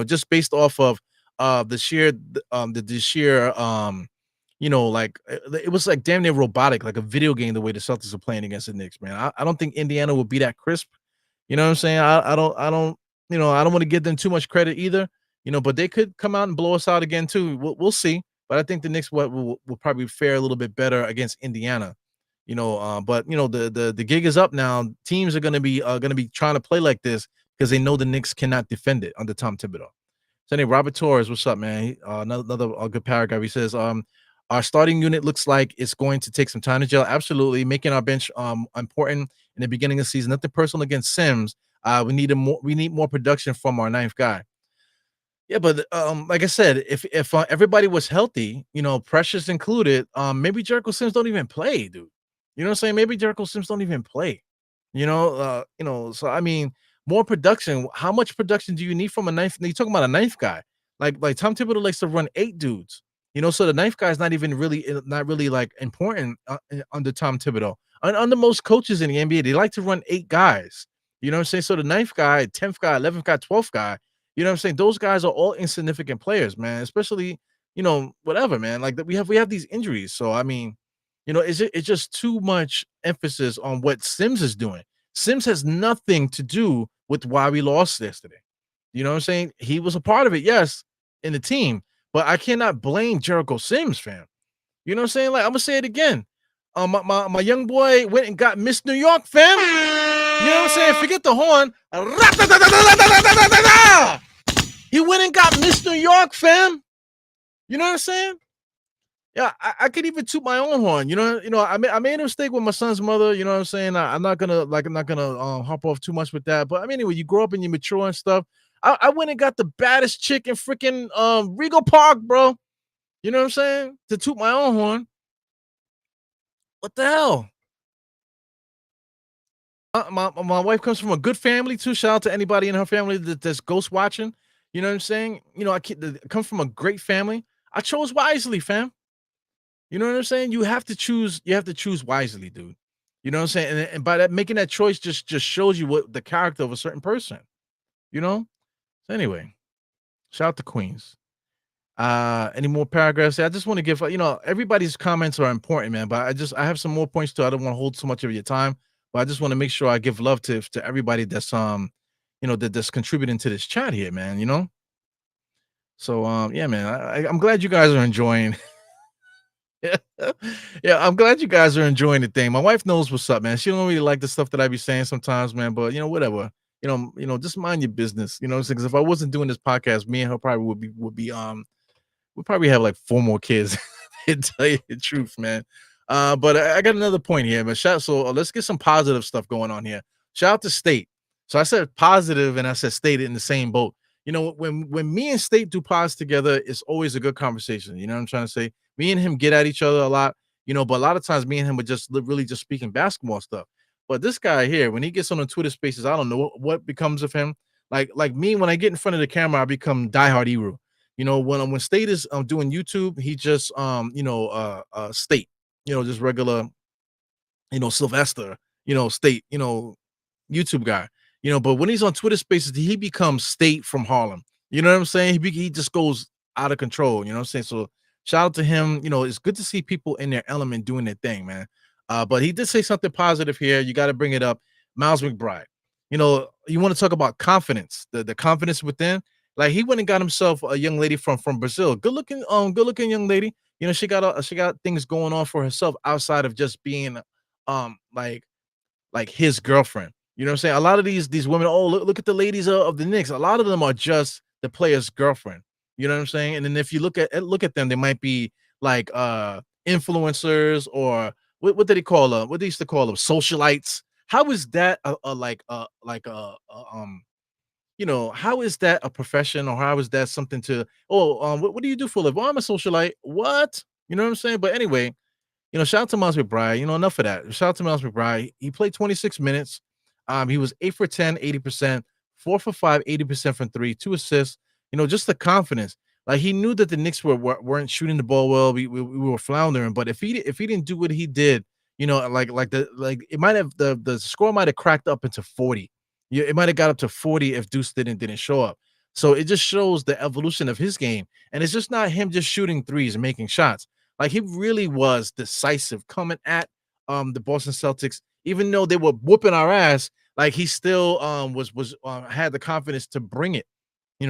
Just based off of the sheer it was like damn near robotic, like a video game, the way the Celtics are playing against the Knicks, man. I don't think Indiana will be that crisp. You know what I'm saying? I don't want to give them too much credit either, but they could come out and blow us out again too. We'll see. But I think the Knicks will probably fare a little bit better against Indiana. But the gig is up now. Teams are gonna be trying to play like this because they know the Knicks cannot defend it under Tom Thibodeau. So anyway, Robert Torres, what's up, man? Another good paragraph. He says, our starting unit looks like it's going to take some time to gel. Absolutely, making our bench important in the beginning of the season. Nothing personal against Sims. We need more production from our ninth guy. Yeah, but like I said, if everybody was healthy, Precious included, maybe Jericho Sims don't even play, dude. You know what I'm saying? Maybe Jericho Sims don't even play. So I mean, more production. How much production do you need from a ninth? You talking about a ninth guy? Like Tom Thibodeau likes to run 8 dudes. So the ninth guy is not really like important under Tom Thibodeau. Under most coaches in the NBA, they like to run 8 guys. You know what I'm saying? So the ninth guy, 10th guy, 11th guy, 12th guy, you know what I'm saying? Those guys are all insignificant players, man. Especially, whatever, man. Like we have these injuries. So I mean, it's just too much emphasis on what Sims is doing. Sims has nothing to do with why we lost yesterday. You know what I'm saying? He was a part of it, yes, in the team, but I cannot blame Jericho Sims, fam. You know what I'm saying? Like I'm gonna say it again. My young boy went and got Miss New York, fam. You know what I'm saying? Forget the horn. He went and got Miss New York, fam. You know what I'm saying? Yeah, I could even toot my own horn. I made a mistake with my son's mother. You know what I'm saying? I'm not gonna hop off too much with that. But I mean, anyway, you grow up and you mature and stuff. I went and got the baddest chick in freaking Regal Park, bro. You know what I'm saying? To toot my own horn. What the hell? My wife comes from a good family too. Shout out to anybody in her family that's ghost watching. You know what I'm saying? Come from a great family. I chose wisely, fam. You know what I'm saying? You have to choose. You have to choose wisely, dude. You know what I'm saying? And by that, making that choice just shows you what the character of a certain person. You know. So anyway, shout out to Queens. Any more paragraphs? I just want to give everybody's comments are important, man. But I have some more points too. I don't want to hold so much of your time, but I just want to make sure I give love to everybody that's that's contributing to this chat here, man. So yeah, man. I'm glad you guys are enjoying. Yeah, I'm glad you guys are enjoying the thing. My wife knows what's up, man. She don't really like the stuff that I be saying sometimes, man. But whatever. Just mind your business. Because if I wasn't doing this podcast, me and her probably would be we probably have like 4 more kids to tell you the truth, man. But I got another point here, but let's get some positive stuff going on here. Shout out to State. So I said positive and I said State in the same boat. When me and State do pods together, it's always a good conversation. You know what I'm trying to say? Me and him get at each other a lot, but a lot of times me and him would just really just speaking basketball stuff. But this guy here, when he gets on the Twitter spaces, I don't know what becomes of him. Like me, when I get in front of the camera, I become diehard Eru. When State is doing YouTube, he just State, just regular, Sylvester, State, YouTube guy, but when he's on Twitter Spaces, he becomes State from Harlem. You know what I'm saying? He just goes out of control. You know what I'm saying? So shout out to him. It's good to see people in their element doing their thing, man. But he did say something positive here. You got to bring it up. Miles McBride. You want to talk about confidence, the confidence within. Like he went and got himself a young lady from Brazil. Good looking young lady. She got things going on for herself outside of just being like his girlfriend. You know what I'm saying? A lot of these women, oh, look at the ladies of the Knicks. A lot of them are just the player's girlfriend. You know what I'm saying? And then if you look at them, they might be like influencers or what did he call them? What they used to call them? Socialites. How is that how is that a profession or how is that something to what do you do for a living? Oh, I'm a socialite. What? You know what I'm saying? But anyway, shout out to Miles McBride. Enough of that. Shout out to Miles McBride. He played 26 minutes. He was 8 for 10, 80%, 4 for 5, 80% from 3, 2 assists. Just the confidence. Like he knew that the Knicks weren't shooting the ball well. We were floundering, but if he didn't do what he did, it might have the score might have cracked up into 40. Yeah, it might have got up to 40 if Deuce didn't show up. So it just shows the evolution of his game. And it's just not him just shooting threes and making shots. Like he really was decisive coming at the Boston Celtics, even though they were whooping our ass. Like he still was had the confidence to bring it.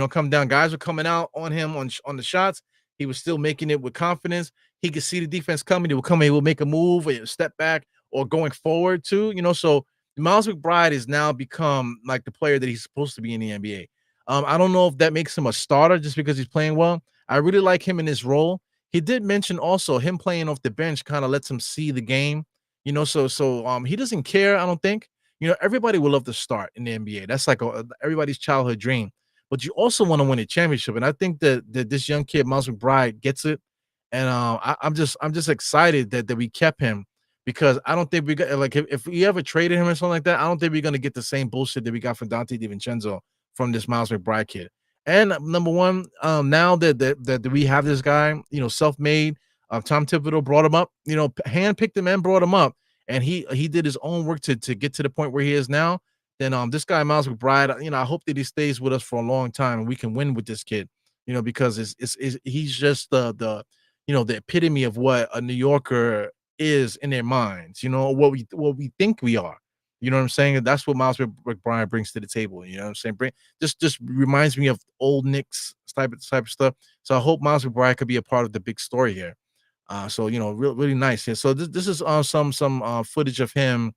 Come down. Guys were coming out on him on the shots. He was still making it with confidence. He could see the defense coming. He would come. He would make a move, or step back, or going forward too. So Miles McBride has now become like the player that he's supposed to be in the NBA. I don't know if that makes him a starter just because he's playing well. I really like him in this role. He did mention also him playing off the bench kind of lets him see the game, so he doesn't care, I don't think. Everybody would love to start in the NBA. That's like everybody's childhood dream. but you also want to win a championship. And I think that this young kid, Miles McBride, gets it. And I'm just excited that we kept him because I don't think we got like if we ever traded him or something like that, I don't think we're gonna get the same bullshit that we got from Dante DiVincenzo from this Miles McBride kid. And number one, now that we have this guy, self-made, Tom Thibodeau brought him up, handpicked him and brought him up, and he did his own work to get to the point where he is now. Then this guy Miles McBride, I hope that he stays with us for a long time and we can win with this kid, because he's just the epitome of what a New Yorker is in their minds, what we think we are. You know what I'm saying? And that's what Miles McBride brings to the table. You know what I'm saying? Just reminds me of old Knicks type of stuff. So I hope Miles McBride could be a part of the big story here. So really nice here. So this is some footage of him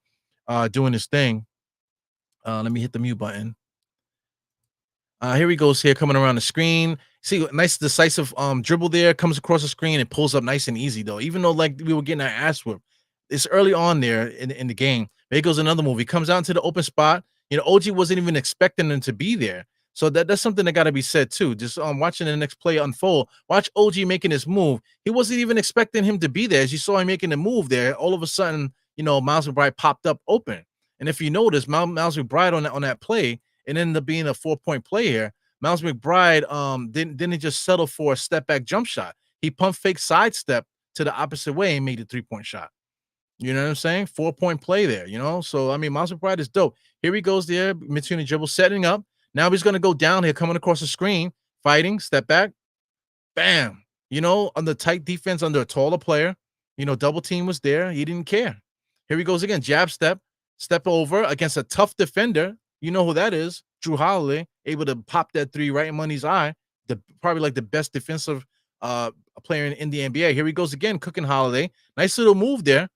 doing his thing. Let me hit the mute button. Here he goes here coming around the screen. See, nice decisive dribble there, comes across the screen and pulls up nice and easy though. Even though like we were getting our ass whipped, it's early on there in the game. There goes another move. He comes out into the open spot. OG wasn't even expecting him to be there. So that's something that got to be said too. Just watching the next play unfold. Watch OG making his move. He wasn't even expecting him to be there. As you saw him making the move there, all of a sudden, Miles McBride popped up open. And if you notice, Miles McBride on that play, it ended up being a 4-point play here. Miles McBride didn't just settle for a step back jump shot. He pump fake sidestep to the opposite way and made a 3-point shot. You know what I'm saying? 4-point play there, So I mean, Miles McBride is dope. Here he goes there, between the dribble, setting up. Now he's gonna go down here, coming across the screen, fighting, step back, bam. On the tight defense under a taller player, double team was there. He didn't care. Here he goes again, jab step over against a tough defender. You know who that is? Drew Holiday, able to pop that three right in Money's eye. Probably like the best defensive player in the NBA. Here he goes again, cooking Holiday. Nice little move there.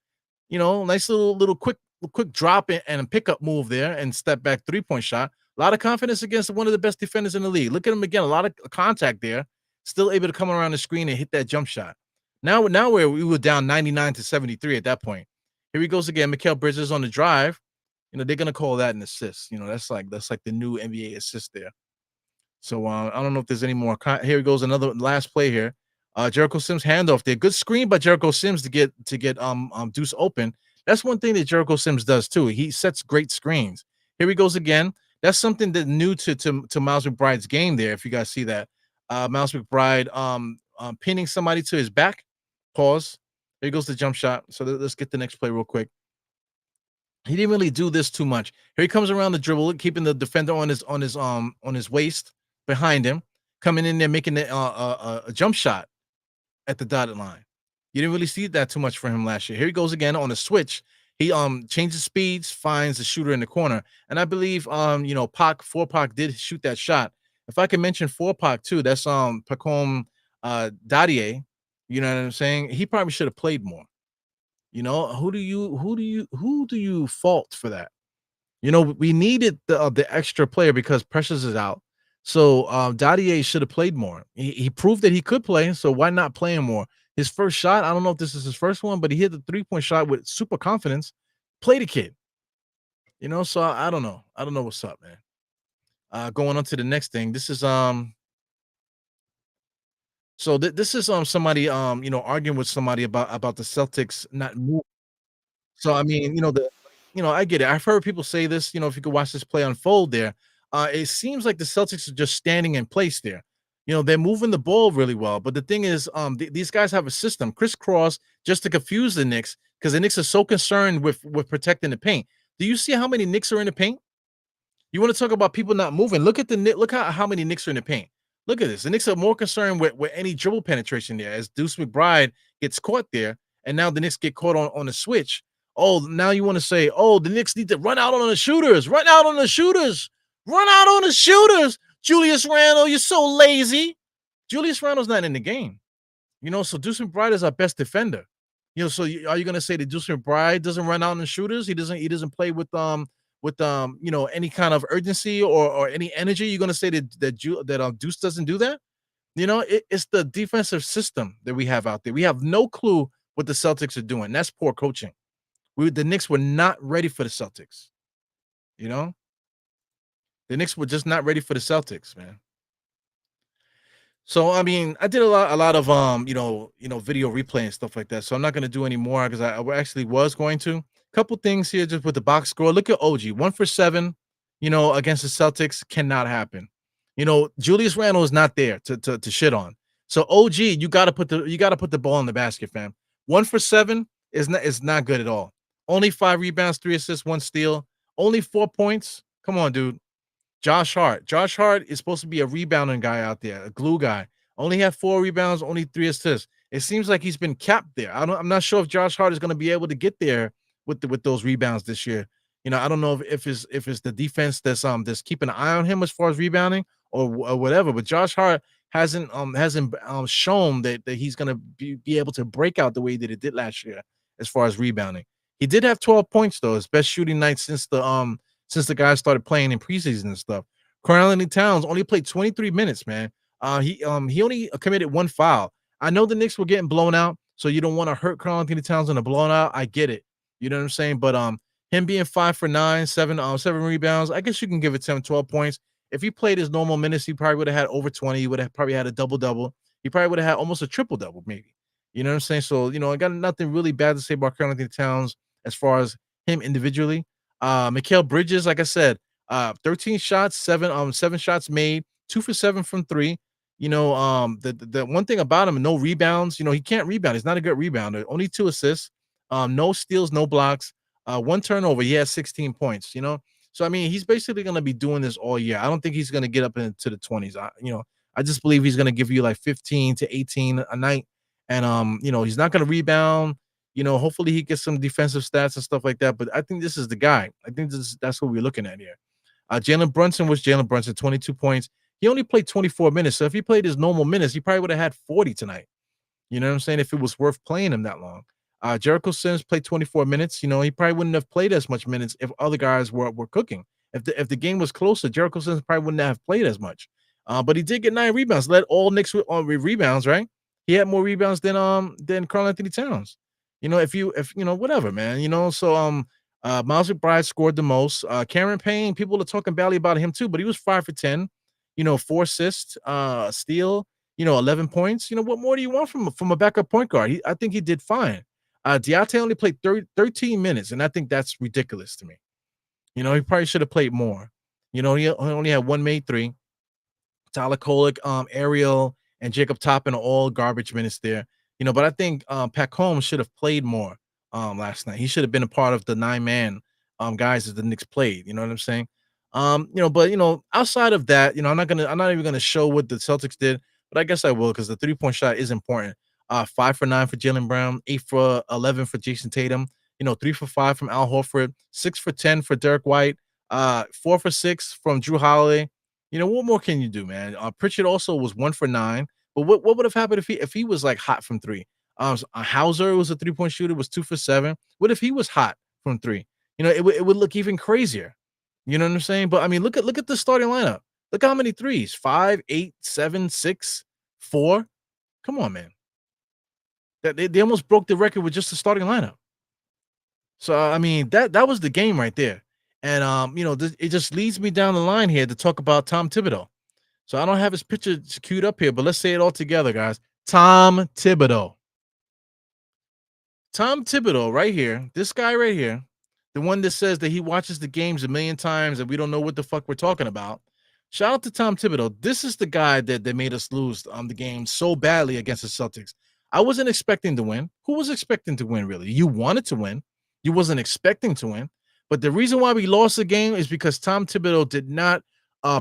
Nice little quick drop and a pickup move there and step back 3-point shot. A lot of confidence against one of the best defenders in the league. Look at him again. A lot of contact there. Still able to come around the screen and hit that jump shot. Now we were down 99-73 at that point. Here he goes again. Mikal Bridges on the drive. They're gonna call that an assist. That's like the new NBA assist there. So I don't know if there's any more. Here goes another last play here. Jericho Sims handoff there. Good screen by Jericho Sims to get Deuce open. That's one thing that Jericho Sims does too. He sets great screens. Here he goes again. That's something that new to Miles McBride's game there. If you guys see that, Miles McBride pinning somebody to his back. Pause. Here goes the jump shot. So let's get the next play real quick. He didn't really do this too much. Here he comes around the dribble, keeping the defender on his waist behind him, coming in there making a jump shot at the dotted line. You didn't really see that too much for him last year. Here he goes again on a switch. He changes speeds, finds the shooter in the corner, and I believe Pac did shoot that shot. If I can mention Pac too, that's Pacom Dadier. You know what I'm saying? He probably should have played more. Who do you fault for that? We needed the extra player because Precious is out. So Dadier should have played more. He proved that he could play, so why not play him more? His first shot, I don't know if this is his first one, but he hit the 3-point shot with super confidence. Play the kid. So I don't know. I don't know what's up, man. Going on to the next thing. This is so this is somebody arguing with somebody about the Celtics not moving. So I mean, I get it. I've heard people say this, if you could watch this play unfold there, it seems like the Celtics are just standing in place there. They're moving the ball really well, but the thing is, these guys have a system, crisscross, just to confuse the Knicks, because the Knicks are so concerned with protecting the paint. Do you see how many Knicks are in the paint? You want to talk about people not moving? Look how many Knicks are in the paint. Look at this. The Knicks are more concerned with any dribble penetration there, as Deuce McBride gets caught there, and now the Knicks get caught on a switch. Oh, now you want to say, the Knicks need to run out on the shooters. Run out on the shooters. Run out on the shooters. Julius Randle, you're so lazy. Julius Randle's not in the game. So Deuce McBride is our best defender. So are you going to say that Deuce McBride doesn't run out on the shooters? He doesn't play with any kind of urgency or any energy? You're going to say that Deuce doesn't do that? It's the defensive system that we have out there. We have no clue what the Celtics are doing. That's poor coaching. The Knicks were not ready for the Celtics. The Knicks were just not ready for the Celtics, man. So I mean, I did a lot of video replay and stuff like that. So I'm not gonna do any more because I actually was going to. Couple things here just with the box score. Look at OG, 1 for 7, against the Celtics cannot happen. Julius Randle is not there to shit on. So OG, you gotta put the ball in the basket, fam. 1 for 7 is not good at all. Only 5 rebounds, 3 assists, 1 steal, only 4 points. Come on, dude. Josh Hart. Josh Hart is supposed to be a rebounding guy out there, a glue guy. Only had 4 rebounds, only 3 assists. It seems like he's been capped there. I'm not sure if Josh Hart is going to be able to get there with those rebounds this year. I don't know if it's the defense that's keeping an eye on him as far as rebounding or whatever. But Josh Hart hasn't shown that he's going to be able to break out the way that it did last year as far as rebounding. He did have 12 points though, his best shooting night since the guys started playing in preseason and stuff. Karl-Anthony Towns only played 23 minutes, man. He only committed 1 foul. I know the Knicks were getting blown out, so you don't want to hurt Karl-Anthony Towns in a blowout. I get it. You know what I'm saying? But him being 5 for 9, 7 rebounds, I guess you can give it 10, 12 points. If he played his normal minutes, he probably would have had over 20. He would have probably had a double-double. He probably would have had almost a triple-double, maybe. You know what I'm saying? So, I got nothing really bad to say about Karl-Anthony Towns as far as him individually. Mikal Bridges, like I said, 13 shots, seven shots made, 2 for 7 from three. The one thing about him, no rebounds. He can't rebound. He's not a good rebounder. Only 2 assists, no steals, no blocks, 1 turnover. He has 16 points. So I mean, he's basically gonna be doing this all year. I don't think he's gonna get up into the 20s. I just believe he's gonna give you like 15 to 18 a night, and he's not gonna rebound. Hopefully he gets some defensive stats and stuff like that. But I think this is the guy. I think that's what we're looking at here. Jalen Brunson was Jalen Brunson, 22 points. He only played 24 minutes. So if he played his normal minutes, he probably would have had 40 tonight. You know what I'm saying? If it was worth playing him that long. Jericho Sims played 24 minutes. He probably wouldn't have played as much minutes if other guys were cooking. If the game was closer, Jericho Sims probably wouldn't have played as much. But he did get 9 rebounds. Led all Knicks with rebounds, right? He had more rebounds than Karl-Anthony Towns. If whatever, man. Miles McBride scored the most. Cameron Payne, people are talking badly about him too, but he was 5 for 10. 4 assists, steal. 11 points. What more do you want from a backup point guard? I think he did fine. Diate only played 13 minutes, and I think that's ridiculous to me. He probably should have played more. He only had 1 made 3. Tyler Kolek, Ariel, and Jacob Toppin are all garbage minutes there. But I think Pat Combs should have played more last night. He should have been a part of the 9-man guys that the Knicks played. You know what I'm saying? But outside of that, I'm not even gonna show what the Celtics did, but I guess I will because the 3-point shot is important. 5 for 9 for Jaylen Brown, 8 for 11 for Jason Tatum, 3 for 5 from Al Horford, 6 for 10 for Derek White, 4 for 6 from Drew Holiday. What more can you do, man? Pritchard also was 1 for 9. But what would have happened if he was like hot from three? Hauser was a 3-point shooter, was 2 for 7. What if he was hot from three? It would look even crazier. You know what I'm saying? But I mean, look at the starting lineup. Look how many threes: 5, 8, 7, 6, 4. Come on, man. They almost broke the record with just the starting lineup. So I mean, that was the game right there. And it just leads me down the line here to talk about Tom Thibodeau. So I don't have his picture queued up here, but let's say it all together, guys. Tom Thibodeau. Tom Thibodeau right here, this guy right here, the one that says that he watches the games a million times and we don't know what the fuck we're talking about. Shout out to Tom Thibodeau. This is the guy that made us lose the game so badly against the Celtics. I wasn't expecting to win. Who was expecting to win, really? You wanted to win. You wasn't expecting to win. But the reason why we lost the game is because Tom Thibodeau did not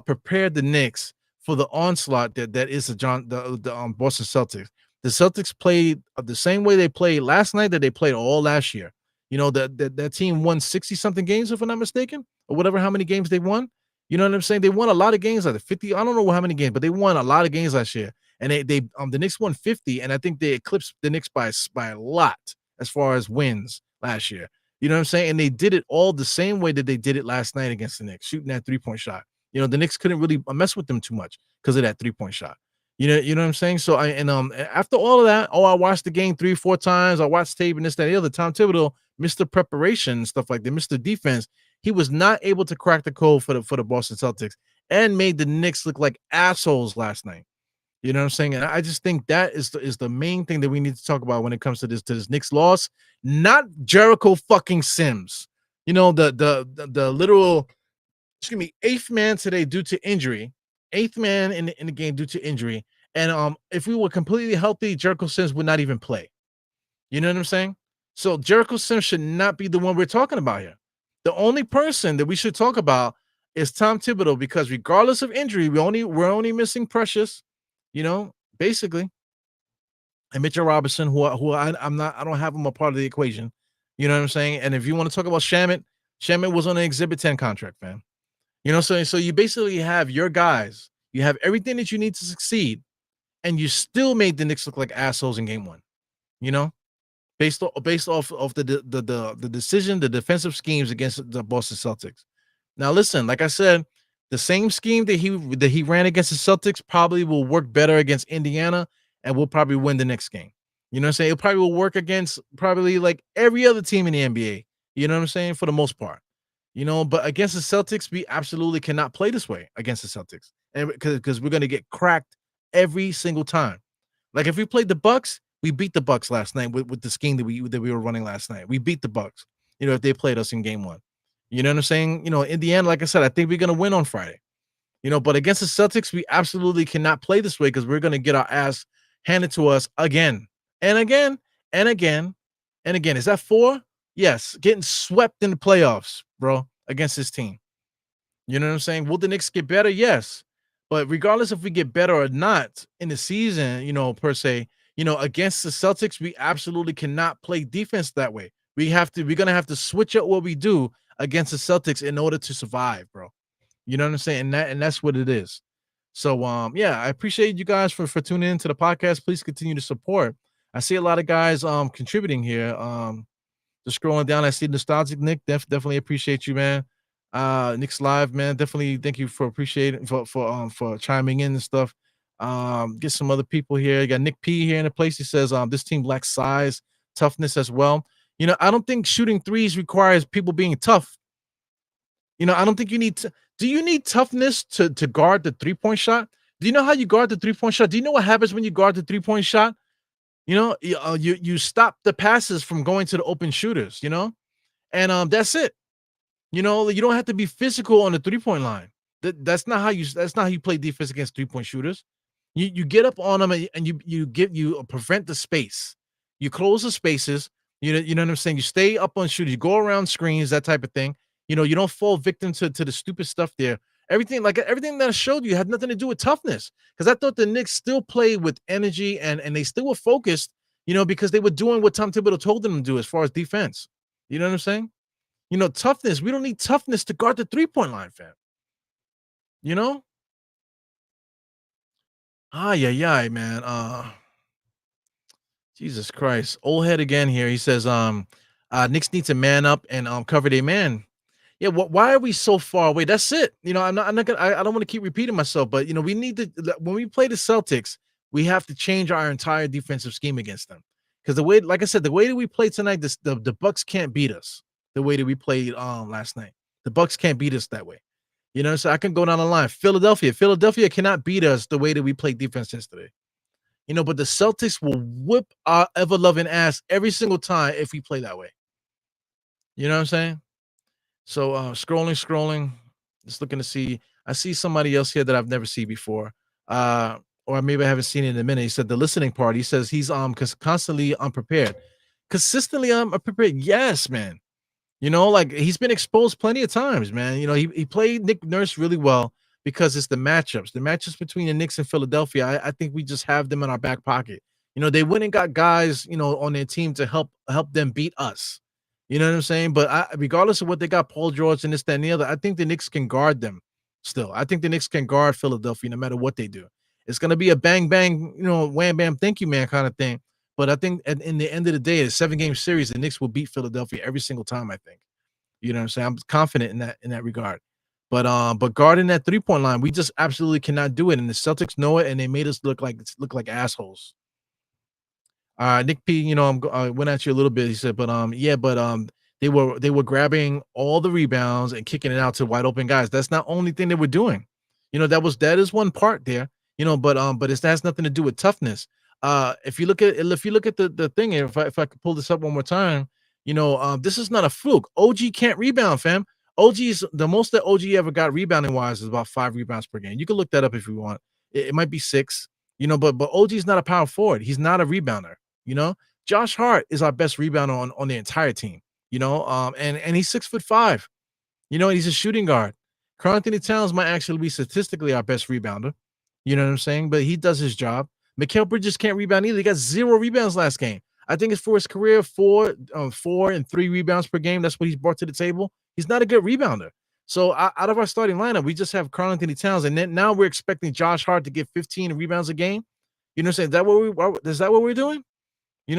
prepare the Knicks for the onslaught that is the Boston Celtics. The Celtics played the same way they played last night that they played all last year. That team won 60-something games, if I'm not mistaken, or whatever, how many games they won. You know what I'm saying? They won a lot of games, like 50. I don't know how many games, but they won a lot of games last year. And the Knicks won 50, and I think they eclipsed the Knicks by a lot as far as wins last year. You know what I'm saying? And they did it all the same way that they did it last night against the Knicks, shooting that 3-point shot. The Knicks couldn't really mess with them too much because of that 3-point shot. You know what I'm saying? So after all of that, I watched the game 3-4 times. I watched tape and this, that, and the other. Tom Thibodeau missed the preparation and stuff like that, missed the defense. He was not able to crack the code for the Boston Celtics and made the Knicks look like assholes last night. You know what I'm saying? And I just think that is the main thing that we need to talk about when it comes to this Knicks loss, not Jericho fucking Sims. You know, the literal, excuse me, eighth man today due to injury, eighth man in the game due to injury. And if we were completely healthy, Jericho Sims would not even play. You know what I'm saying? So Jericho Sims should not be the one we're talking about here. The only person that we should talk about is Tom Thibodeau, because regardless of injury, we're only missing Precious, you know, basically, and Mitchell Robinson, I don't have him a part of the equation. You know what I'm saying? And if you want to talk about Shamit, Shamit was on an Exhibit 10 contract, man. You know, so you basically have your guys, you have everything that you need to succeed, and you still made the Knicks look like assholes in game one. You know, based off of the decision, the defensive schemes against the Boston Celtics. Now, listen, like I said, the same scheme that he ran against the Celtics probably will work better against Indiana, and we'll probably win the next game. You know what I'm saying? It probably will work against probably like every other team in the NBA. You know what I'm saying? For the most part. You know, but against the Celtics, we absolutely cannot play this way against the Celtics. And because we're going to get cracked every single time. Like if we played the Bucks, we beat the Bucks last night with the scheme that we were running last night. We beat the Bucks. You know, if they played us in game one. You know what I'm saying? You know, in the end, like I said, I think we're going to win on Friday. You know, but against the Celtics, we absolutely cannot play this way because we're going to get our ass handed to us again and again and again and again. Is that 4? Yes, getting swept in the playoffs, bro, against this team. You know what I'm saying? Will the Knicks get better? Yes. But regardless if we get better or not in the season, you know, per se, you know, against the Celtics, we absolutely cannot play defense that way. We're gonna have to switch up what we do against the Celtics in order to survive, bro. You know what I'm saying? And that's what it is. So yeah, I appreciate you guys for tuning into the podcast. Please continue to support. I see a lot of guys contributing here. Just scrolling down, I see Nostalgic Nick. Definitely appreciate you, man. Nick's live, man. Definitely thank you for appreciating for chiming in and stuff. Get some other people here. You got Nick P here in the place. He says this team lacks size, toughness as well. You know, I don't think shooting threes requires people being tough. You know, I don't think you need to. Do you need toughness to guard the 3-point shot? Do you know how you guard the 3-point shot? Do you know what happens when you guard the 3-point shot? You know, you stop the passes from going to the open shooters, you know, and that's it. You know, you don't have to be physical on the 3-point line. That's not how you play defense against 3-point shooters. You get up on them and you prevent the space. You close the spaces. You know what I'm saying? You stay up on shooters, you go around screens, that type of thing. You know, you don't fall victim to the stupid stuff there. Everything that I showed you had nothing to do with toughness. Because I thought the Knicks still played with energy and they still were focused, you know, because they were doing what Tom Thibodeau told them to do as far as defense. You know what I'm saying? You know, toughness. We don't need toughness to guard the 3-point line, fam. You know? Yeah, man. Jesus Christ. Old head again here. He says, Knicks need to man up and cover their man. Yeah, why are we so far away? That's it. You know, I'm not gonna I don't want to keep repeating myself, but you know, we need to when we play the Celtics, we have to change our entire defensive scheme against them. Because the way, like I said, the way that we played tonight, the Bucks can't beat us the way that we played last night. The Bucks can't beat us that way. You know, so I can go down the line. Philadelphia cannot beat us the way that we played defense yesterday. You know, but the Celtics will whip our ever-loving ass every single time if we play that way. You know what I'm saying? So scrolling, just looking to see. I see somebody else here that I've never seen before. Or maybe I haven't seen it in a minute. He said the listening part. He says he's constantly unprepared. Consistently unprepared. Yes, man. You know, like he's been exposed plenty of times, man. You know, he played Nick Nurse really well because it's the matchups. The matchups between the Knicks and Philadelphia. I think we just have them in our back pocket. You know, they went and got guys, you know, on their team to help them beat us. You know what I'm saying? But regardless of what they got, Paul George and this, that, and the other, I think the Knicks can guard them still. I think the Knicks can guard Philadelphia no matter what they do. It's going to be a bang, bang, you know, wham, bam, thank you, man kind of thing. But I think in the end of the day, a 7-game series, the Knicks will beat Philadelphia every single time, I think. You know what I'm saying? I'm confident in that regard. But guarding that 3-point line, we just absolutely cannot do it. And the Celtics know it, and they made us look like assholes. Nick P, you know, I went at you a little bit. He said, but they were grabbing all the rebounds and kicking it out to wide open guys. That's not the only thing they were doing. You know, that is one part there. but it has nothing to do with toughness. If you look at the thing, if I could pull this up one more time, this is not a fluke. OG can't rebound, fam. OG's the most that OG ever got rebounding wise is about 5 rebounds per game. You can look that up if you want. It might be 6, but OG's not a power forward. He's not a rebounder. Josh Hart is our best rebounder on the entire team. And he's 6'5". He's a shooting guard. Karl Anthony Towns might actually be statistically our best rebounder. You know what I'm saying? But he does his job. Mikal Bridges can't rebound either. He got 0 rebounds last game. I think it's for his career 4 and 3 rebounds per game. That's what he's brought to the table. He's not a good rebounder. So out of our starting lineup, we just have Karl Anthony Towns, and then now we're expecting Josh Hart to get 15 rebounds a game. You know what I'm saying? Is that what we're doing?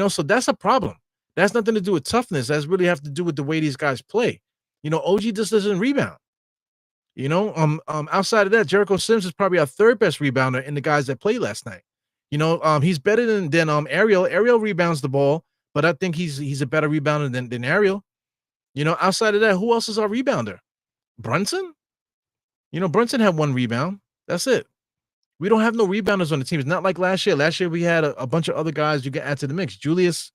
So that's a problem. That's nothing to do with toughness. That's really have to do with the way these guys play. OG just doesn't rebound. Outside of that, Jericho Sims is probably our 3rd best rebounder in the guys that played last night. He's better than Ariel. Ariel rebounds the ball, but I think he's a better rebounder than Ariel. Outside of that, who else is our rebounder? Brunson? Brunson had 1 rebound. That's it. We don't have no rebounders on the team. It's not like last year. Last year we had a bunch of other guys you can add to the mix. Julius,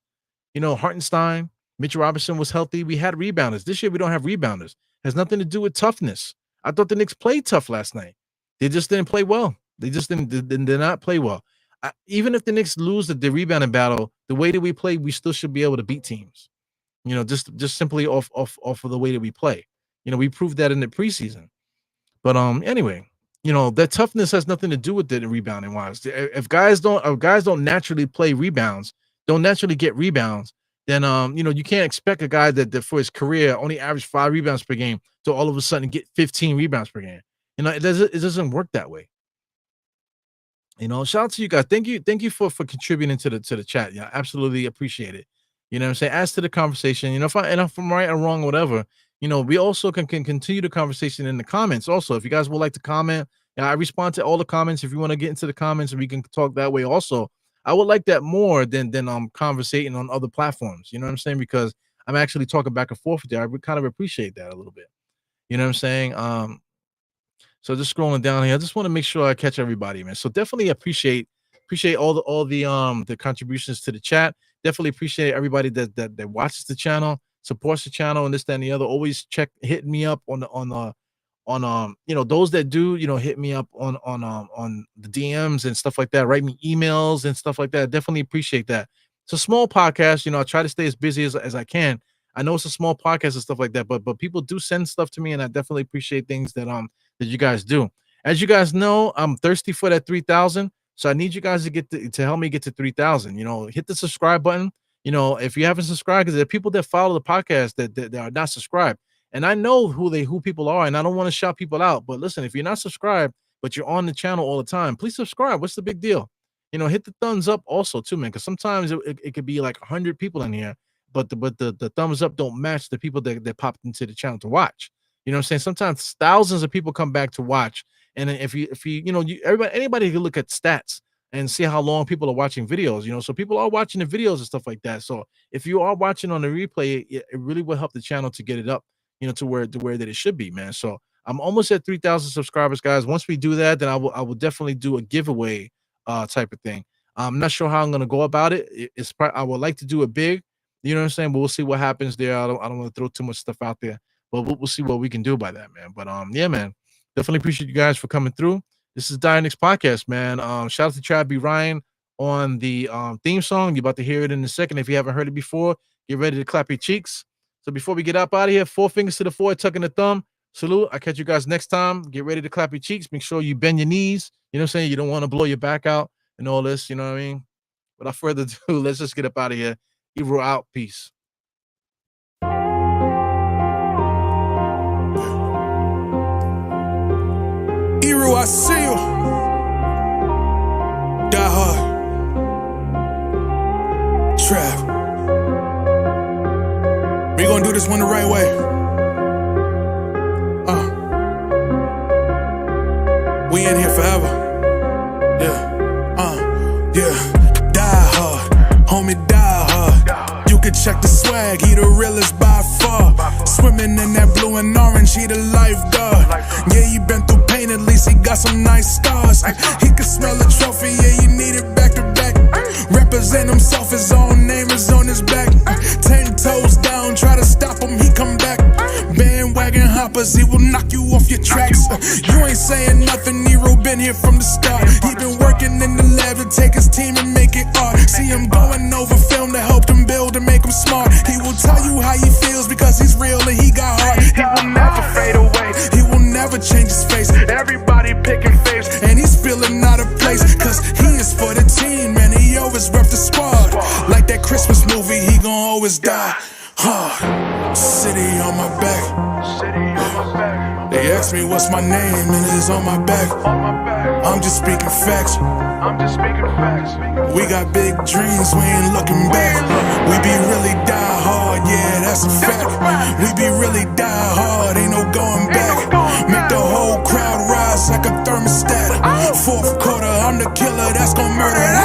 Hartenstein, Mitchell Robinson was healthy. We had rebounders. This year we don't have rebounders. It has nothing to do with toughness. I thought the Knicks played tough last night. They just didn't play well. They just did not play well. Even if the Knicks lose the rebounding battle, the way that we play, we still should be able to beat teams. Just simply off of the way that we play. We proved that in the preseason. But anyway, that toughness has nothing to do with it in rebounding wise. If guys don't naturally play rebounds, don't naturally get rebounds, then you can't expect a guy that for his career only averaged 5 rebounds per game to all of a sudden get 15 rebounds per game. It doesn't work that way. Shout out to you guys. Thank you for contributing to the chat. Yeah, absolutely appreciate it. You know what I'm saying? As to the conversation, if I'm right or wrong or whatever, we also can continue the conversation in the comments. Also, if you guys would like to comment, I respond to all the comments. If you want to get into the comments and we can talk that way also, I would like that more than conversating on other platforms. You know what I'm saying? Because I'm actually talking back and forth with you. I would kind of appreciate that a little bit. You know what I'm saying? So just scrolling down here, I just want to make sure I catch everybody, man. So definitely appreciate all the contributions to the chat. Definitely appreciate everybody that watches the channel, supports the channel, and this, that, and the other. Always hitting me up on those that do, hit me up on the DMs and stuff like that. Write me emails and stuff like that. Definitely appreciate that. It's a small podcast. I try to stay as busy as I can. I know it's a small podcast and stuff like that, but people do send stuff to me, and I definitely appreciate things that you guys do. As you guys know, I'm thirsty for that 3,000. So I need you guys to help me get to 3,000. Hit the subscribe button. If you haven't subscribed, because there are people that follow the podcast that are not subscribed. And I know who people are, and I don't want to shout people out. But listen, if you're not subscribed, but you're on the channel all the time, please subscribe. What's the big deal? Hit the thumbs up also too, man. Because sometimes it could be like 100 people in here, but the thumbs up don't match the people that popped into the channel to watch. You know what I'm saying? Sometimes thousands of people come back to watch. And if you anybody can look at stats and see how long people are watching videos, so people are watching the videos and stuff like that. So if you are watching on the replay, it really will help the channel to get it up, to where that it should be, man. So I'm almost at 3,000 subscribers, guys. Once we do that, then I will definitely do a giveaway type of thing. I'm not sure how I'm gonna go about it. I would like to do it big, you know what I'm saying? But we'll see what happens there. I don't want to throw too much stuff out there, but we'll see what we can do by that, man. But yeah, man. Definitely appreciate you guys for coming through. This is Dire Knicks Podcast, man. Shout out to Chad B. Ryan on the theme song. You're about to hear it in a second. If you haven't heard it before, get ready to clap your cheeks. So before we get up out of here, 4 fingers to the forehead, tucking the thumb. Salute. I'll catch you guys next time. Get ready to clap your cheeks. Make sure you bend your knees. You know what I'm saying? You don't want to blow your back out and all this. You know what I mean? Without further ado, let's just get up out of here. Ebro out. Peace. Eru, I see you. Die hard. Trap. We gonna do this one the right way. We in here forever. Yeah. Yeah. Die hard. Homie, die hard. You can check the swag, he the realest by far. Swimming in that blue and orange, he the lifeguard. Yeah, he been through pain, at least he got some nice scars. He can smell a trophy, yeah, you need it back to back. Represent himself, his own name is on his back. 10 toes down, try to stop him, he come back. Bandwagon hoppers, he will knock you off your tracks. You ain't saying nothing, Nero been here from the start. He been working in the lab to take his team and make it art. See him going over film to help him build and make him smart. He will tell you how he feels because he's real and he got heart. He will never fade away, he will never change his face. Everybody picking faves, and he's feeling out of place. Cause he is for the team, man, he always rep the squad. Like that Christmas movie, he gon' always die. City on my back. They ask me what's my name and it's on my back. I'm just speaking facts. We got big dreams, we ain't looking back. We be really die